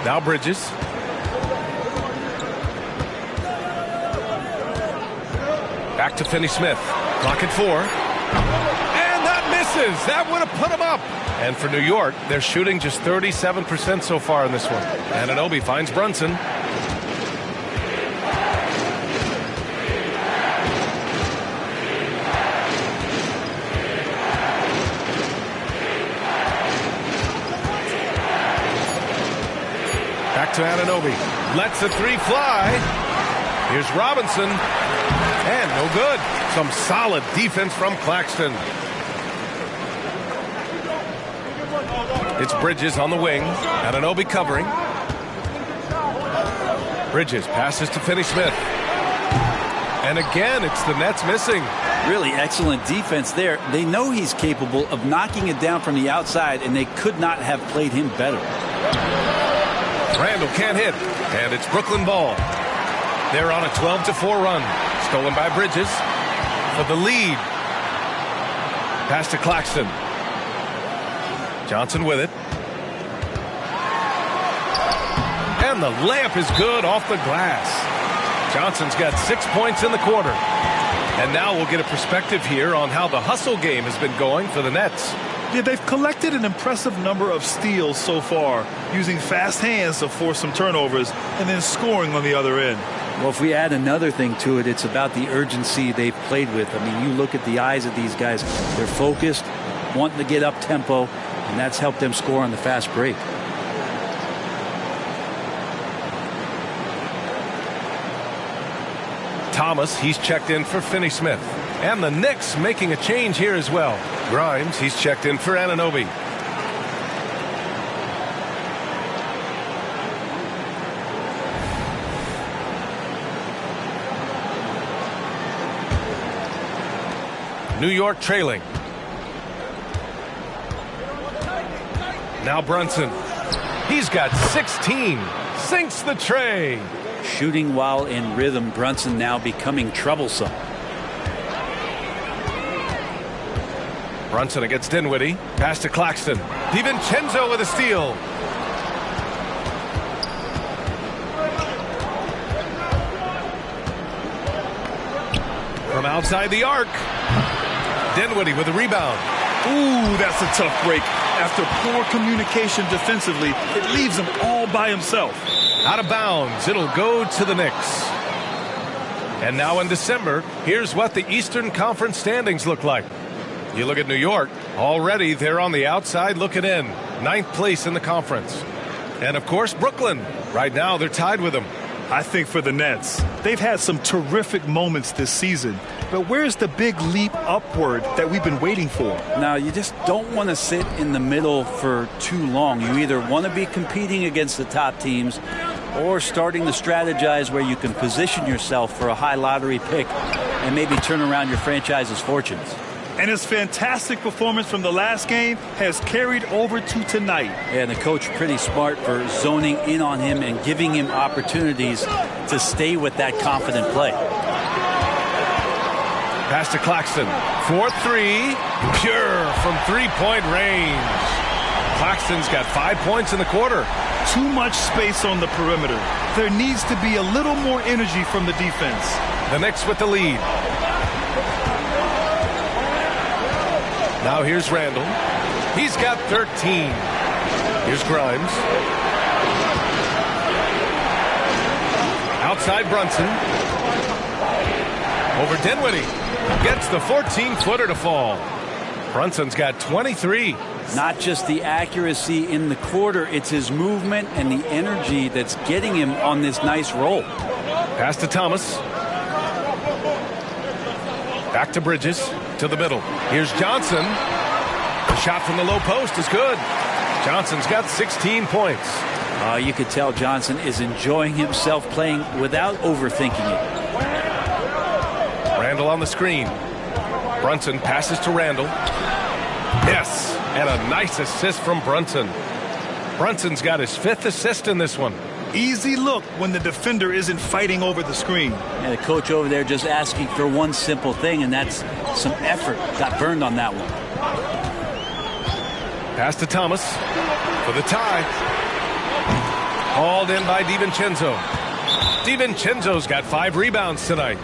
Now Bridges. Back to Finney-Smith. Clock at 4. And that misses. That would have put him up. And for New York, they're shooting just 37% so far in this one. And Anunoby finds Brunson. Back to Anunoby. Lets the 3 fly. Here's Robinson. And no good. Some solid defense from Claxton. It's Bridges on the wing. Anunoby covering. Bridges passes to Finney-Smith. And again, it's the Nets missing. Really excellent defense there. They know he's capable of knocking it down from the outside, and they could not have played him better. Randall can't hit. And it's Brooklyn ball. They're on a 12-4 run. Stolen by Bridges for the lead. Pass to Claxton. Johnson with it. And the layup is good off the glass. Johnson's got 6 points in the quarter. And now we'll get a perspective here on how the hustle game has been going for the Nets. Yeah, they've collected an impressive number of steals so far, using fast hands to force some turnovers and then scoring on the other end. Well, if we add another thing to it, it's about the urgency they've played with. I mean, you look at the eyes of these guys. They're focused, wanting to get up tempo, and that's helped them score on the fast break. Thomas, he's checked in for Finney-Smith. And the Knicks making a change here as well. Grimes, he's checked in for Anunoby. New York trailing. Now Brunson. He's got 16. Sinks the tray. Shooting while in rhythm. Brunson now becoming troublesome. Brunson against Dinwiddie. Pass to Claxton. DiVincenzo with a steal. Outside the arc. Dinwiddie with a rebound. Ooh, that's a tough break. After poor communication defensively, it leaves him all by himself. Out of bounds. It'll go to the Knicks. And now in December, here's what the Eastern Conference standings look like. You look at New York. Already they're on the outside looking in. 9th place in the conference. And, of course, Brooklyn. Right now they're tied with them. I think for the Nets, they've had some terrific moments this season. But where's the big leap upward that we've been waiting for? Now, you just don't want to sit in the middle for too long. You either want to be competing against the top teams or starting to strategize where you can position yourself for a high lottery pick and maybe turn around your franchise's fortunes. And his fantastic performance from the last game has carried over to tonight. And the coach pretty smart for zoning in on him and giving him opportunities to stay with that confident play. Pass to Claxton. 4-3. Pure from three-point range. Claxton's got 5 points in the quarter. Too much space on the perimeter. There needs to be a little more energy from the defense. The Knicks with the lead. Now here's Randall. He's got 13. Here's Grimes. Outside Brunson. Over Dinwiddie. Gets the 14-footer to fall. Brunson's got 23. Not just the accuracy in the quarter, it's his movement and the energy that's getting him on this nice roll. Pass to Thomas. Back to Bridges, to the middle. Here's Johnson. The shot from the low post is good. Johnson's got 16 points. You could tell Johnson is enjoying himself playing without overthinking it. Randall on the screen. Brunson passes to Randall. Yes, and a nice assist from Brunson. Brunson's got his 5th assist in this one. Easy look when the defender isn't fighting over the screen. And the coach over there just asking for one simple thing, and that's some effort. Got burned on that one. Pass to Thomas for the tie. Hauled in by DiVincenzo. DiVincenzo's got 5 rebounds tonight.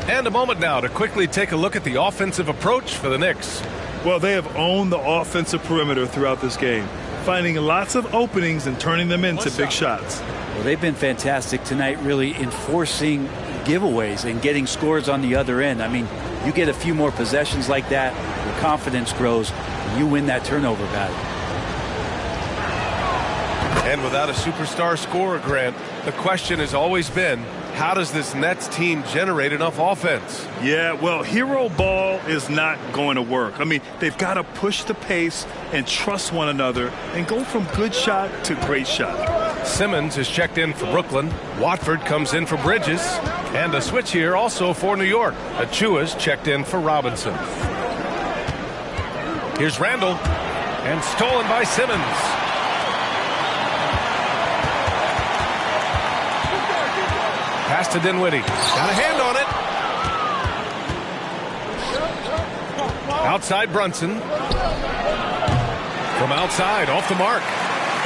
And a moment now to quickly take a look at the offensive approach for the Knicks. Well, they have owned the offensive perimeter throughout this game, finding lots of openings and turning them into big shots. Well, they've been fantastic tonight, really enforcing giveaways and getting scores on the other end. I mean, you get a few more possessions like that, your confidence grows, and you win that turnover battle. And without a superstar scorer, Grant, the question has always been, how does this Nets team generate enough offense? Yeah, well, hero ball is not going to work. I mean, they've got to push the pace and trust one another and go from good shot to great shot. Simmons is checked in for Brooklyn. Watford comes in for Bridges. And a switch here also for New York. Achua's checked in for Robinson. Here's Randall. And stolen by Simmons. Pass to Dinwiddie. Got a hand on it. Outside Brunson. From outside, off the mark.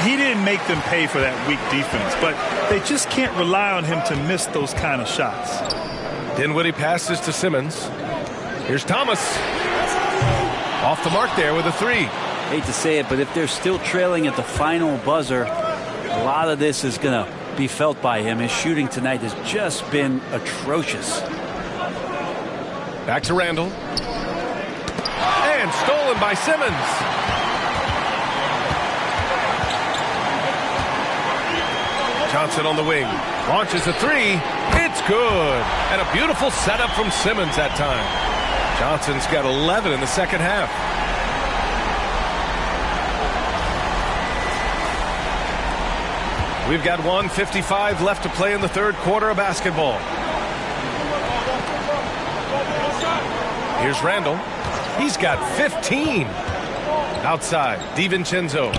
He didn't make them pay for that weak defense, but they just can't rely on him to miss those kind of shots. Dinwiddie passes to Simmons. Here's Thomas. Off the mark there with a 3. Hate to say it, but if they're still trailing at the final buzzer, a lot of this is going to be felt by him. His shooting tonight has just been atrocious. Back to Randall. And stolen by Simmons. Johnson on the wing. Launches a 3. It's good. And a beautiful setup from Simmons that time. Johnson's got 11 in the second half. We've got 1:55 left to play in the third quarter of basketball. Here's Randall. He's got 15. Outside, DiVincenzo.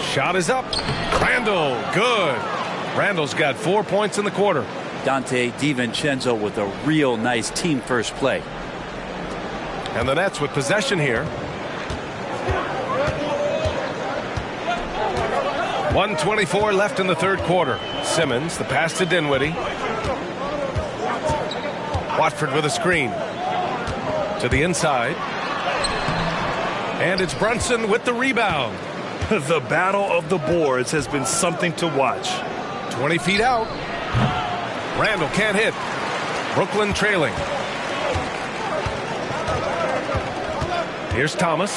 Shot is up. Randall, good. Randall's got 4 points in the quarter. Dante DiVincenzo with a real nice team first play. And the Nets with possession here. 1:24 left in the third quarter. Simmons, the pass to Dinwiddie. Watford with a screen. To the inside. And it's Brunson with the rebound. The battle of the boards has been something to watch. 20 feet out. Randall can't hit. Brooklyn trailing. Here's Thomas.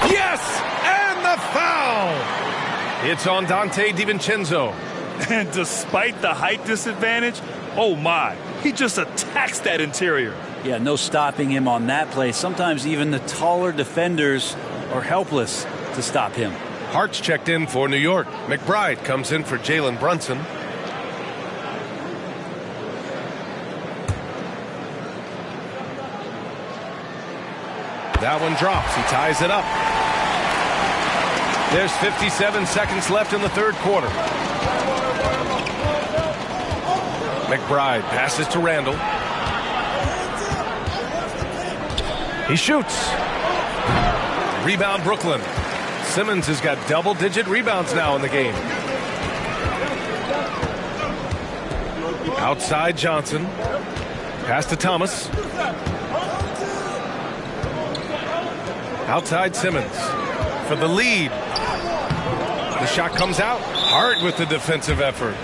Yes! And the foul! It's on Dante DiVincenzo. And despite the height disadvantage, oh my, he just attacks that interior. Yeah, no stopping him on that play. Sometimes even the taller defenders are helpless to stop him. Hart's checked in for New York. McBride comes in for Jalen Brunson. That one drops. He ties it up. There's 57 seconds left in the third quarter. McBride passes to Randall. He shoots. Rebound Brooklyn. Simmons has got double-digit rebounds now in the game. Outside Johnson. Pass to Thomas. Outside Simmons for the lead. The shot comes out. Hart with the defensive effort.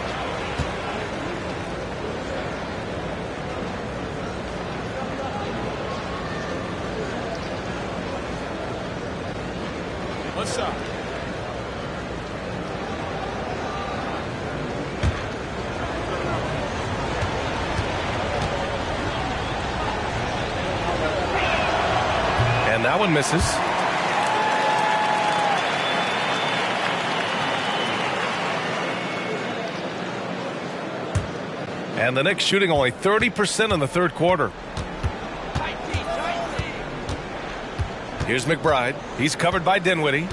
What's up? And that one misses. And the Knicks shooting only 30% in the third quarter. Here's McBride. He's covered by Dinwiddie.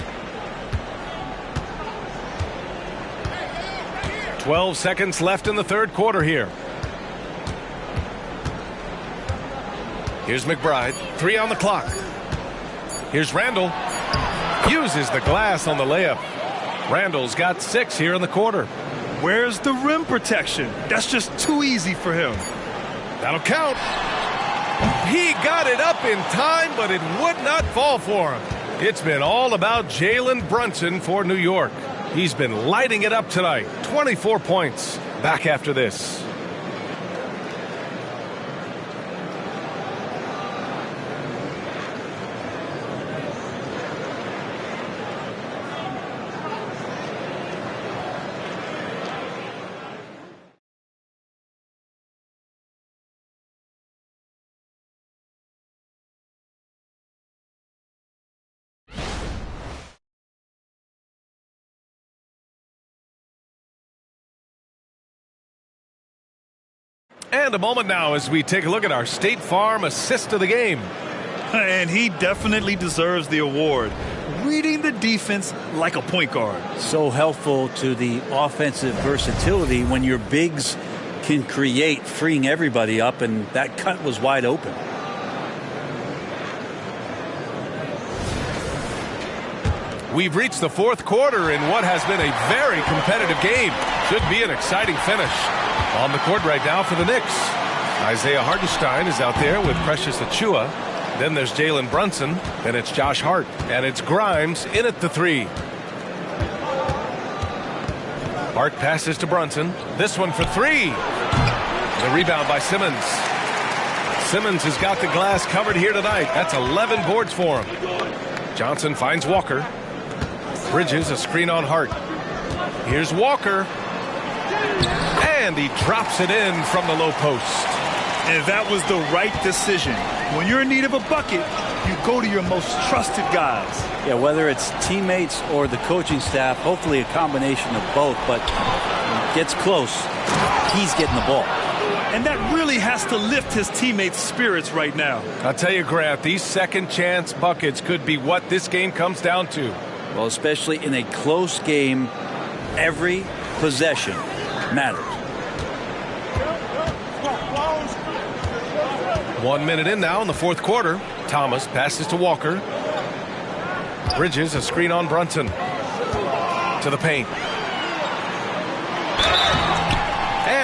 12 seconds left in the third quarter here. Here's McBride. 3 on the clock. Here's Randall. Uses the glass on the layup. Randall's got 6 here in the quarter. Where's the rim protection? That's just too easy for him. That'll count. He got it up in time, but it would not fall for him. It's been all about Jalen Brunson for New York. He's been lighting it up tonight. 24 points. Back after this. And a moment now as we take a look at our State Farm assist of the game. And he definitely deserves the award. Reading the defense like a point guard. So helpful to the offensive versatility when your bigs can create, freeing everybody up, and that cut was wide open. We've reached the fourth quarter in what has been a very competitive game. Should be an exciting finish. On the court right now for the Knicks. Isaiah Hartenstein is out there with Precious Achiuwa. Then there's Jalen Brunson. Then it's Josh Hart. And it's Grimes in at the 3. Hart passes to Brunson. This one for 3. The rebound by Simmons. Simmons has got the glass covered here tonight. That's 11 boards for him. Johnson finds Walker. Bridges a screen on Hart. Here's Walker. And he drops it in from the low post. And that was the right decision. When you're in need of a bucket, you go to your most trusted guys. Yeah, whether it's teammates or the coaching staff, hopefully a combination of both, but when it gets close, he's getting the ball. And that really has to lift his teammates' spirits right now. I'll tell you, Grant, these second chance buckets could be what this game comes down to. Well, especially in a close game, every possession matters. 1 minute in now in the fourth quarter. Thomas passes to Walker. Bridges a screen on Brunson. To the paint.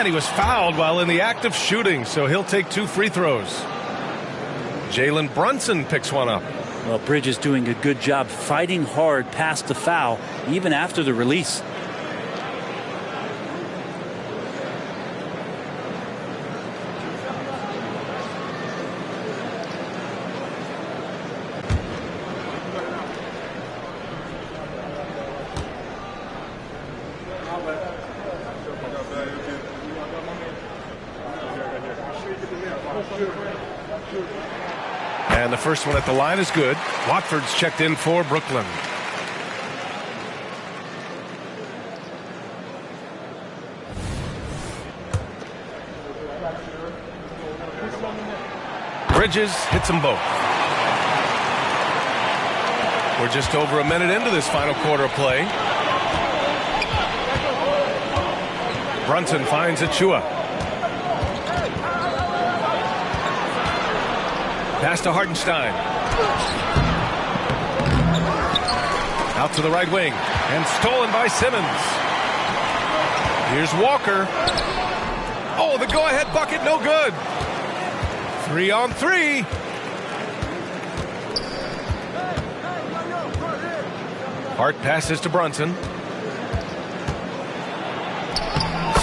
And he was fouled while in the act of shooting, so he'll take 2 free throws. Jalen Brunson picks one up. Well, Bridges doing a good job fighting hard past the foul, even after the release. And the first one at the line is good. Watford's checked in for Brooklyn. Bridges hits them both. We're just over a minute into this final quarter of play. Brunson finds Achua. Pass to Hartenstein. Out to the right wing. And stolen by Simmons. Here's Walker. Oh, the go-ahead bucket, no good. 3 on 3. Hart passes to Brunson.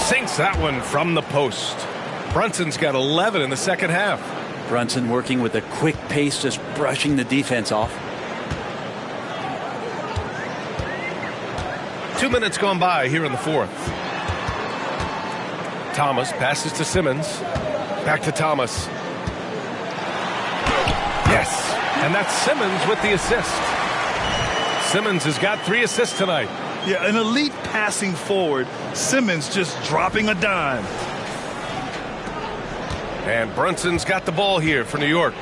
Sinks that one from the post. Brunson's got 11 in the second half. Brunson working with a quick pace, just brushing the defense off. 2 minutes gone by here in the fourth. Thomas passes to Simmons. Back to Thomas. Yes, and that's Simmons with the assist. Simmons has got 3 assists tonight. Yeah, an elite passing forward. Simmons just dropping a dime. And Brunson's got the ball here for New York.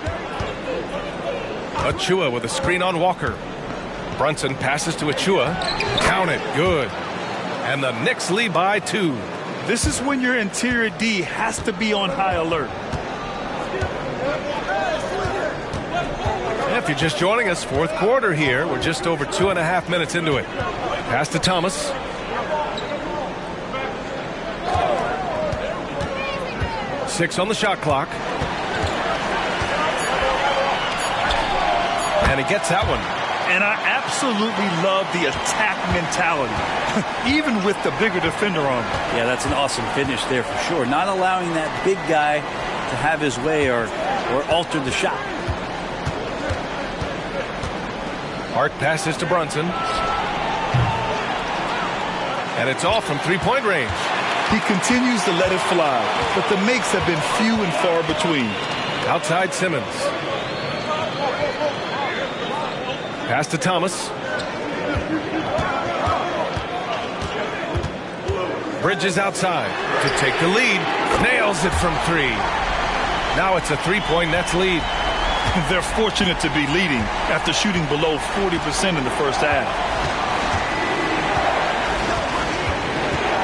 Achua with a screen on Walker. Brunson passes to Achua. Count it. Good. And the Knicks lead by 2. This is when your interior D has to be on high alert. If you're just joining us, fourth quarter here. We're just over 2.5 minutes into it. Pass to Thomas. Six on the shot clock. And he gets that one. And I absolutely love the attack mentality, even with the bigger defender on him. Yeah, that's an awesome finish there for sure. Not allowing that big guy to have his way or alter the shot. Hart passes to Brunson. And it's off from three-point range. He continues to let it fly, but the makes have been few and far between. Outside Simmons. Pass to Thomas. Bridges outside to take the lead. Nails it from 3. Now it's a 3-point Nets lead. They're fortunate to be leading after shooting below 40% in the first half.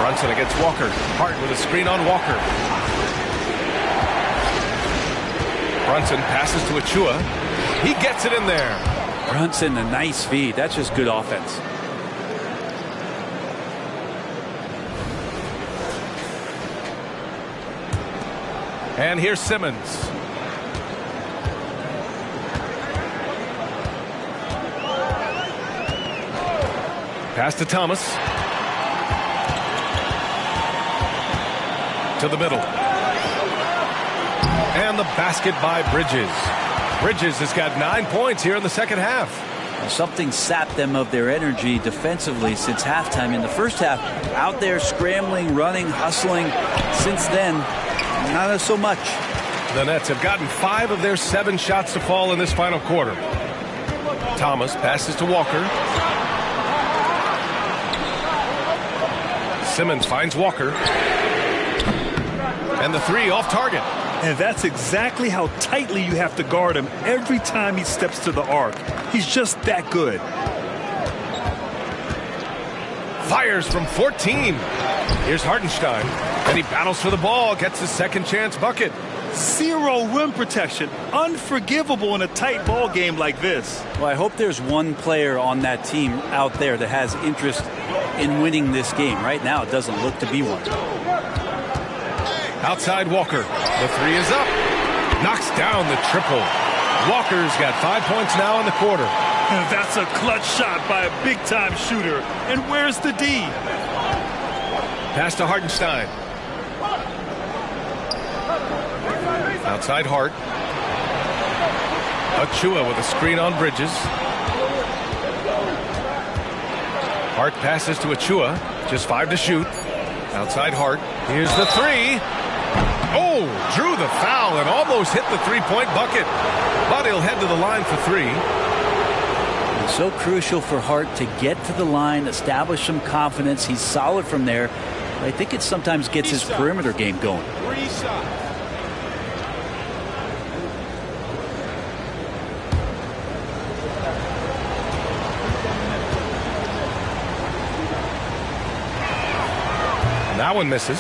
Brunson against Walker. Hart with a screen on Walker. Brunson passes to Achua. He gets it in there. Brunson, a nice feed. That's just good offense. And here's Simmons. Pass to Thomas. To the middle. And the basket by Bridges. Bridges has got 9 points here in the second half. Something sapped them of their energy defensively since halftime. In the first half, out there scrambling, running, hustling. Since then, not so much. The Nets have gotten 5 of their 7 shots to fall in this final quarter. Thomas passes to Walker. Simmons finds Walker. And the 3 off target. And that's exactly how tightly you have to guard him every time he steps to the arc. He's just that good. Fires from 14. Here's Hartenstein. And he battles for the ball, gets his second chance bucket. 0 rim protection. Unforgivable in a tight ball game like this. Well, I hope there's one player on that team out there that has interest in winning this game. Right now, it doesn't look to be one. Outside Walker. The three is up. Knocks down the triple. Walker's got 5 points now in the quarter. That's a clutch shot by a big-time shooter. And where's the D? Pass to Hartenstein. Outside Hart. Achua with a screen on Bridges. Hart passes to Achua. Just 5 to shoot. Outside Hart. Here's the three. Oh, drew the foul and almost hit the three-point bucket. But he'll head to the line for three. It's so crucial for Hart to get to the line, establish some confidence. He's solid from there. But I think it sometimes gets his perimeter game going. That one misses.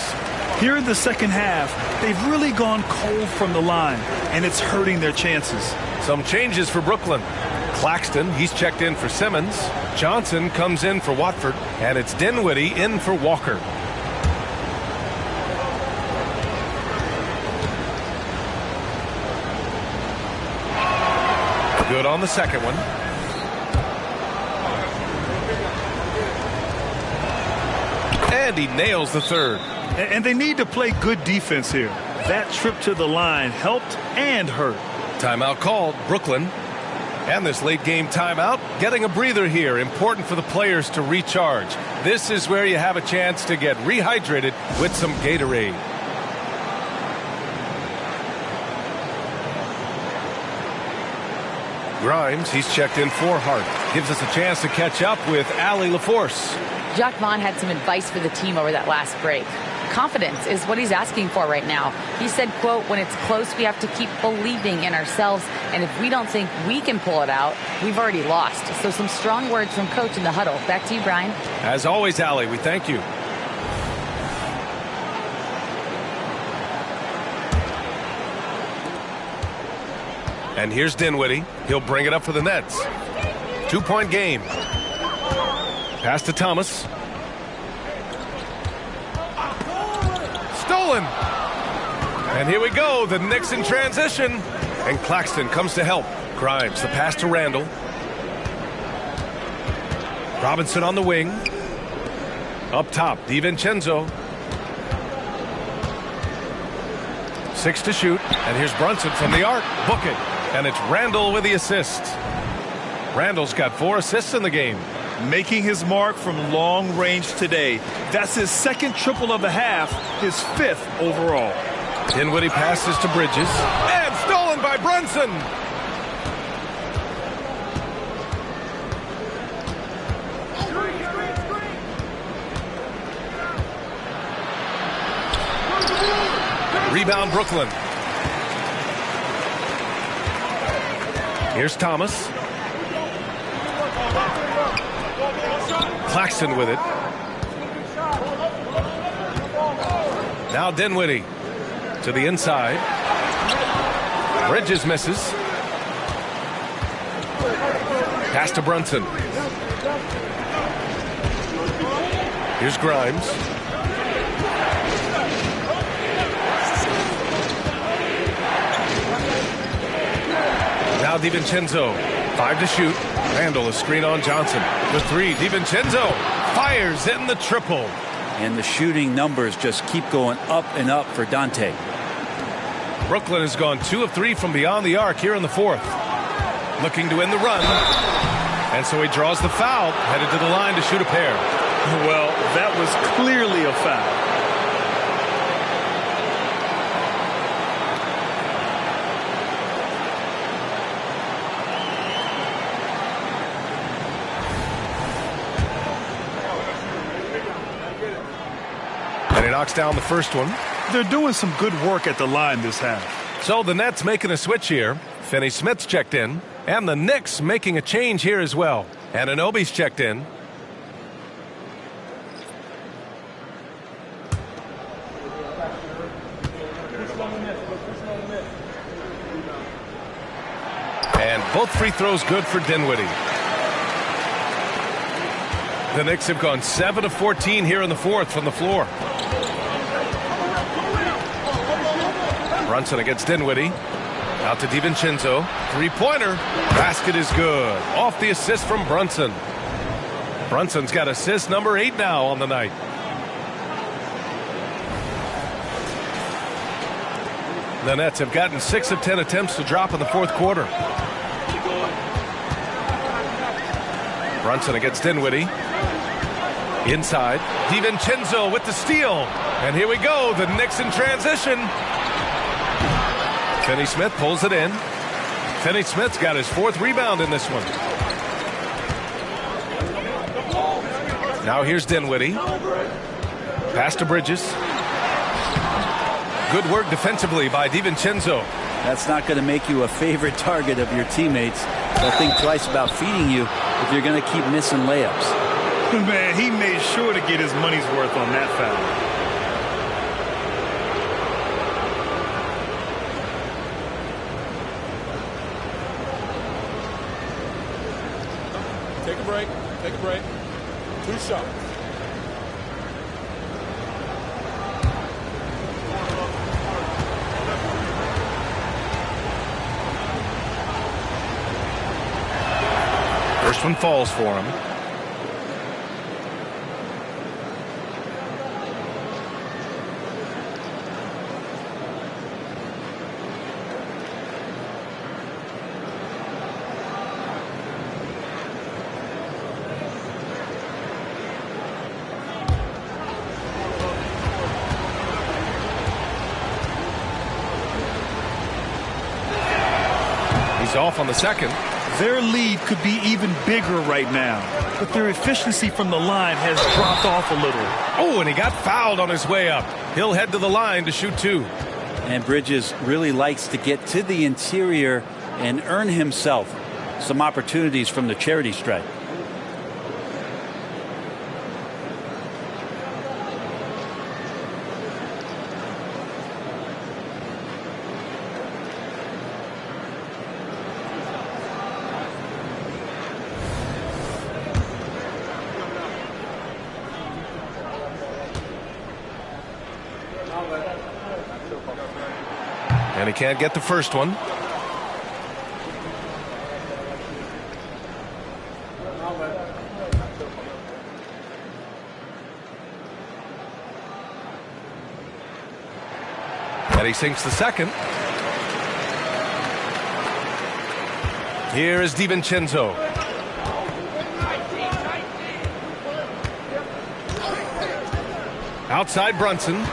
Here in the second half, they've really gone cold from the line, and it's hurting their chances. Some changes for Brooklyn. Claxton, he's checked in for Simmons. Johnson comes in for Watford, and it's Dinwiddie in for Walker. Good on the second one. And he nails the third. And they need to play good defense here. That trip to the line helped and hurt. Timeout called, Brooklyn. And this late game timeout, getting a breather here. Important for the players to recharge. This is where you have a chance to get rehydrated with some Gatorade. Grimes, he's checked in for Hart. Gives us a chance to catch up with Allie LaForce. Jacques Vaughn had some advice for the team over that last break. Confidence is what he's asking for right now. He said, quote, when it's close, we have to keep believing in ourselves. And if we don't think we can pull it out, we've already lost. So some strong words from coach in the huddle. Back to you, Brian. As always, Allie, we thank you. And here's Dinwiddie. He'll bring it up for the Nets. 2-point game. Pass to Thomas. Stolen. And here we go. The Knicks in transition. And Claxton comes to help. Grimes, the pass to Randall. Robinson on the wing. Up top, DiVincenzo. 6 to shoot. And here's Brunson from the arc. Book it. And it's Randall with the assist. Randall's got 4 assists in the game. Making his mark from long range today. That's his second triple of the half, his 5th overall. Dinwiddie passes to Bridges. And stolen by Brunson. Rebound Brooklyn. Here's Thomas. Claxton with it. Now Dinwiddie to the inside. Bridges misses. Pass to Brunson. Here's Grimes. Now DiVincenzo. 5 to shoot. Randall, a screen on Johnson. The 3. DiVincenzo fires in the triple. And the shooting numbers just keep going up and up for Dante. Brooklyn has gone 2 of 3 from beyond the arc here in the 4th. Looking to end the run. And so he draws the foul, headed to the line to shoot a pair. Well, that was clearly a foul. And he knocks down the first one. They're doing some good work at the line this half. So the Nets making a switch here. Finney-Smith's checked in. And the Knicks making a change here as well. Anunoby's checked in. And both free throws good for Dinwiddie. The Knicks have gone 7 of 14 here in the 4th from the floor. Brunson against Dinwiddie. Out to DiVincenzo. Three-pointer. Basket is good. Off the assist from Brunson. Brunson's got assist number 8 now on the night. The Nets have gotten 6 of 10 attempts to drop in the fourth quarter. Brunson against Dinwiddie. Inside. DiVincenzo with the steal. And here we go. The Knicks in transition. Finney-Smith pulls it in. Finney-Smith's got his 4th rebound in this one. Now here's Dinwiddie. Pass to Bridges. Good work defensively by DiVincenzo. That's not going to make you a favorite target of your teammates. They'll think twice about feeding you if you're going to keep missing layups. Man, he made sure to get his money's worth on that foul. Take a break. Take a break. 2 shots. First one falls for him. He's off on the second. Their lead could be even bigger right now, but their efficiency from the line has dropped off a little. Oh, and he got fouled on his way up. He'll head to the line to shoot 2. And Bridges really likes to get to the interior and earn himself some opportunities from the charity stripe. And he can't get the first one. And he sinks the second. Here is DiVincenzo. Outside Brunson.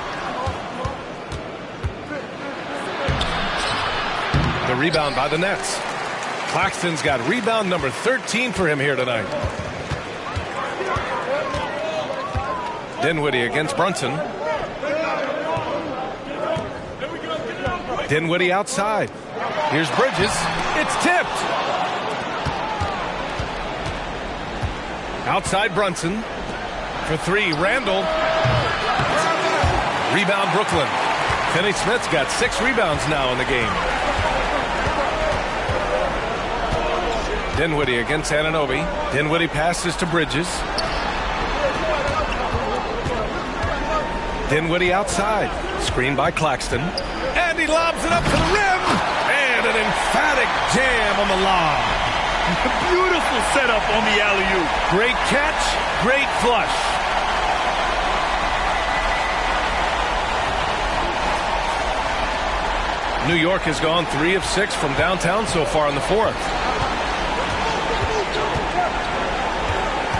The rebound by the Nets. Claxton's got rebound number 13 for him here tonight. Dinwiddie against Brunson. Dinwiddie outside. Here's Bridges. It's tipped. Outside Brunson. For 3, Randall. Rebound Brooklyn. Finney-Smith's got 6 rebounds now in the game. Dinwiddie against Anunoby. Dinwiddie passes to Bridges. Dinwiddie outside. Screen by Claxton. And he lobs it up to the rim. And an emphatic jam on the lob. Beautiful setup on the alley-oop. Great catch, great flush. New York has gone 3 of 6 from downtown so far in the fourth.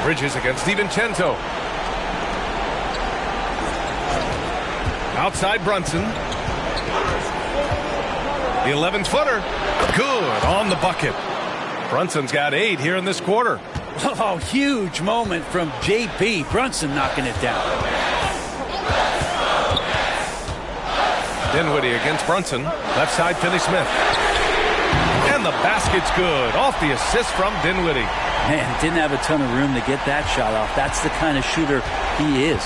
Bridges against DiVincenzo. Outside Brunson. The 11-footer. Good on the bucket. Brunson's got 8 here in this quarter. Oh, huge moment from JB. Brunson knocking it down. Dinwiddie against Brunson. Left side Finney-Smith. And the basket's good. Off the assist from Dinwiddie. Man, didn't have a ton of room to get that shot off. That's the kind of shooter he is.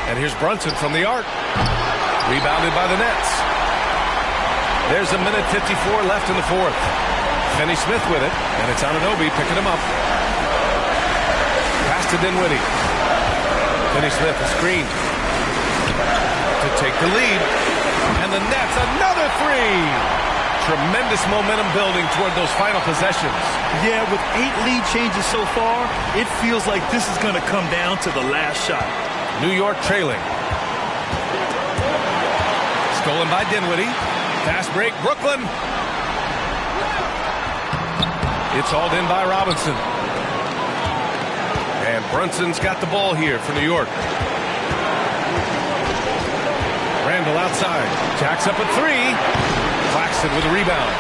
And here's Brunson from the arc. Rebounded by the Nets. There's a minute 54 left in the fourth. Finney-Smith with it, and it's Anunoby picking him up. Pass to Dinwiddie. Finney-Smith, a screen to take the lead. And the Nets, another three. Tremendous momentum building toward those final possessions. Yeah, with 8 lead changes so far, it feels like this is going to come down to the last shot. New York trailing. Stolen by Dinwiddie. Fast break, Brooklyn. It's hauled in by Robinson. And Brunson's got the ball here for New York. Randall outside. Jacks up a three. Claxton with a rebound.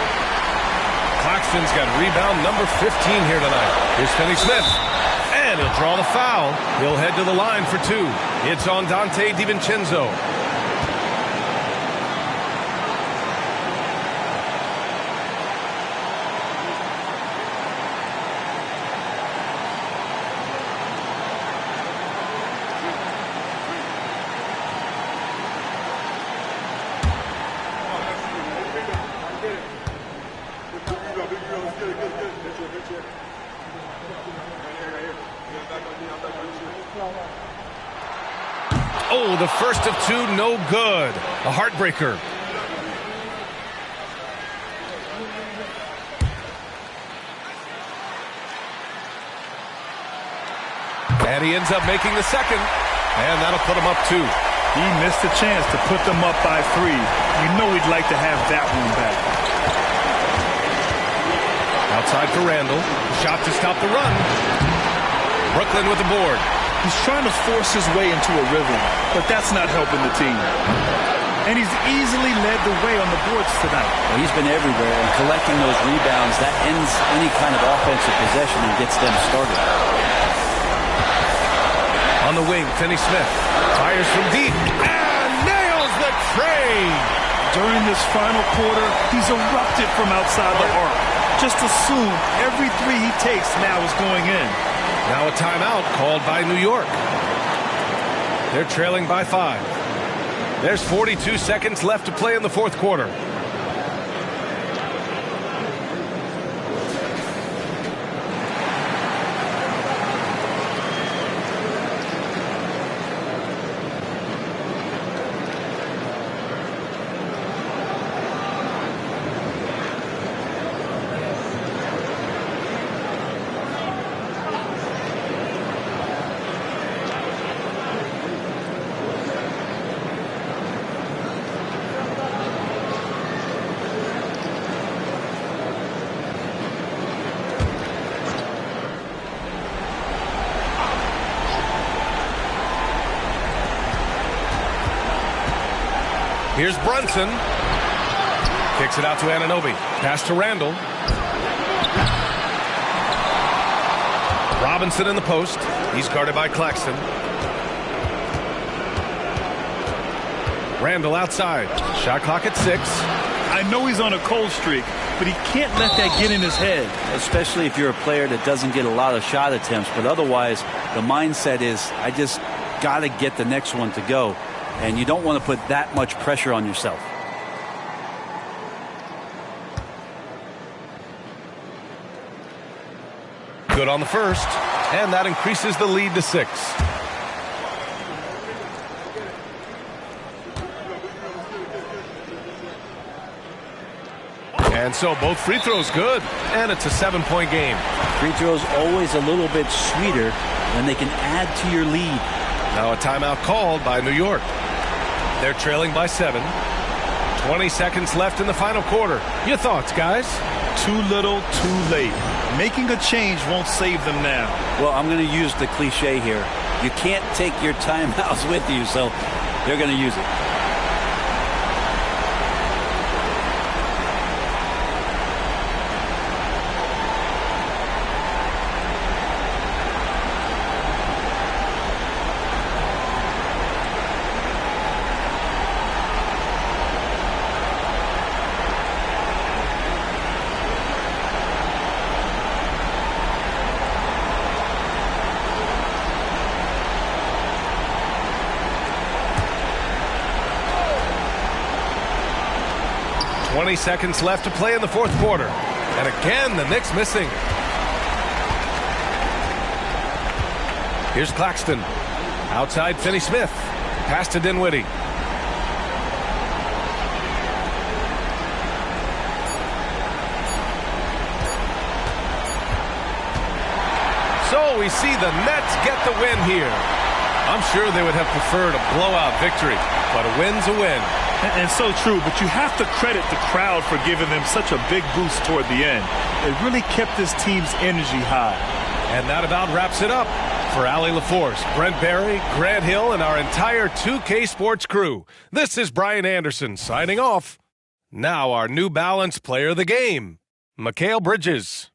Claxton's got rebound number 15 here tonight. Here's Finney-Smith. And he'll draw the foul. He'll head to the line for two. It's on Dante DiVincenzo. Oh, the first of two, no good. A heartbreaker. And he ends up making the second. And that'll put him up two. He missed a chance to put them up by 3. You know he'd like to have that one back. Outside for Randall. Shot to stop the run. Brooklyn with the board. He's trying to force his way into a rhythm, but that's not helping the team. And he's easily led the way on the boards tonight. Well, he's been everywhere, and collecting those rebounds, that ends any kind of offensive possession and gets them started. On the wing, Finney-Smith fires from deep and nails the tray. During this final quarter, he's erupted from outside the arc. Just assume every 3 he takes now is going in. Now a timeout called by New York. They're trailing by 5. There's 42 seconds left to play in the fourth quarter. Here's Brunson. Kicks it out to Anunoby. Pass to Randall. Robinson in the post. He's guarded by Claxton. Randall outside. Shot clock at 6. I know he's on a cold streak, but he can't let that get in his head. Especially if you're a player that doesn't get a lot of shot attempts. But otherwise, the mindset is, I just got to get the next one to go. And you don't want to put that much pressure on yourself. Good on the first, and that increases the lead to 6. And so both free throws good, and it's a 7-point game. Free throws always a little bit sweeter when they can add to your lead. Now a timeout called by New York. They're trailing by 7. 20 seconds left in the final quarter. Your thoughts, guys? Too little, too late. Making a change won't save them now. Well, I'm going to use the cliche here. You can't take your timeouts with you, so they're going to use it. Seconds left to play in the fourth quarter. And again, the Knicks missing. Here's Claxton. Outside Finney-Smith. Pass to Dinwiddie. So we see the Nets get the win here. I'm sure they would have preferred a blowout victory, but a win's a win. And so true, but you have to credit the crowd for giving them such a big boost toward the end. It really kept this team's energy high. And that about wraps it up. For Allie LaForce, Brent Barry, Grant Hill, and our entire 2K Sports crew, this is Brian Anderson signing off. Now our New Balance player of the game, Mikal Bridges.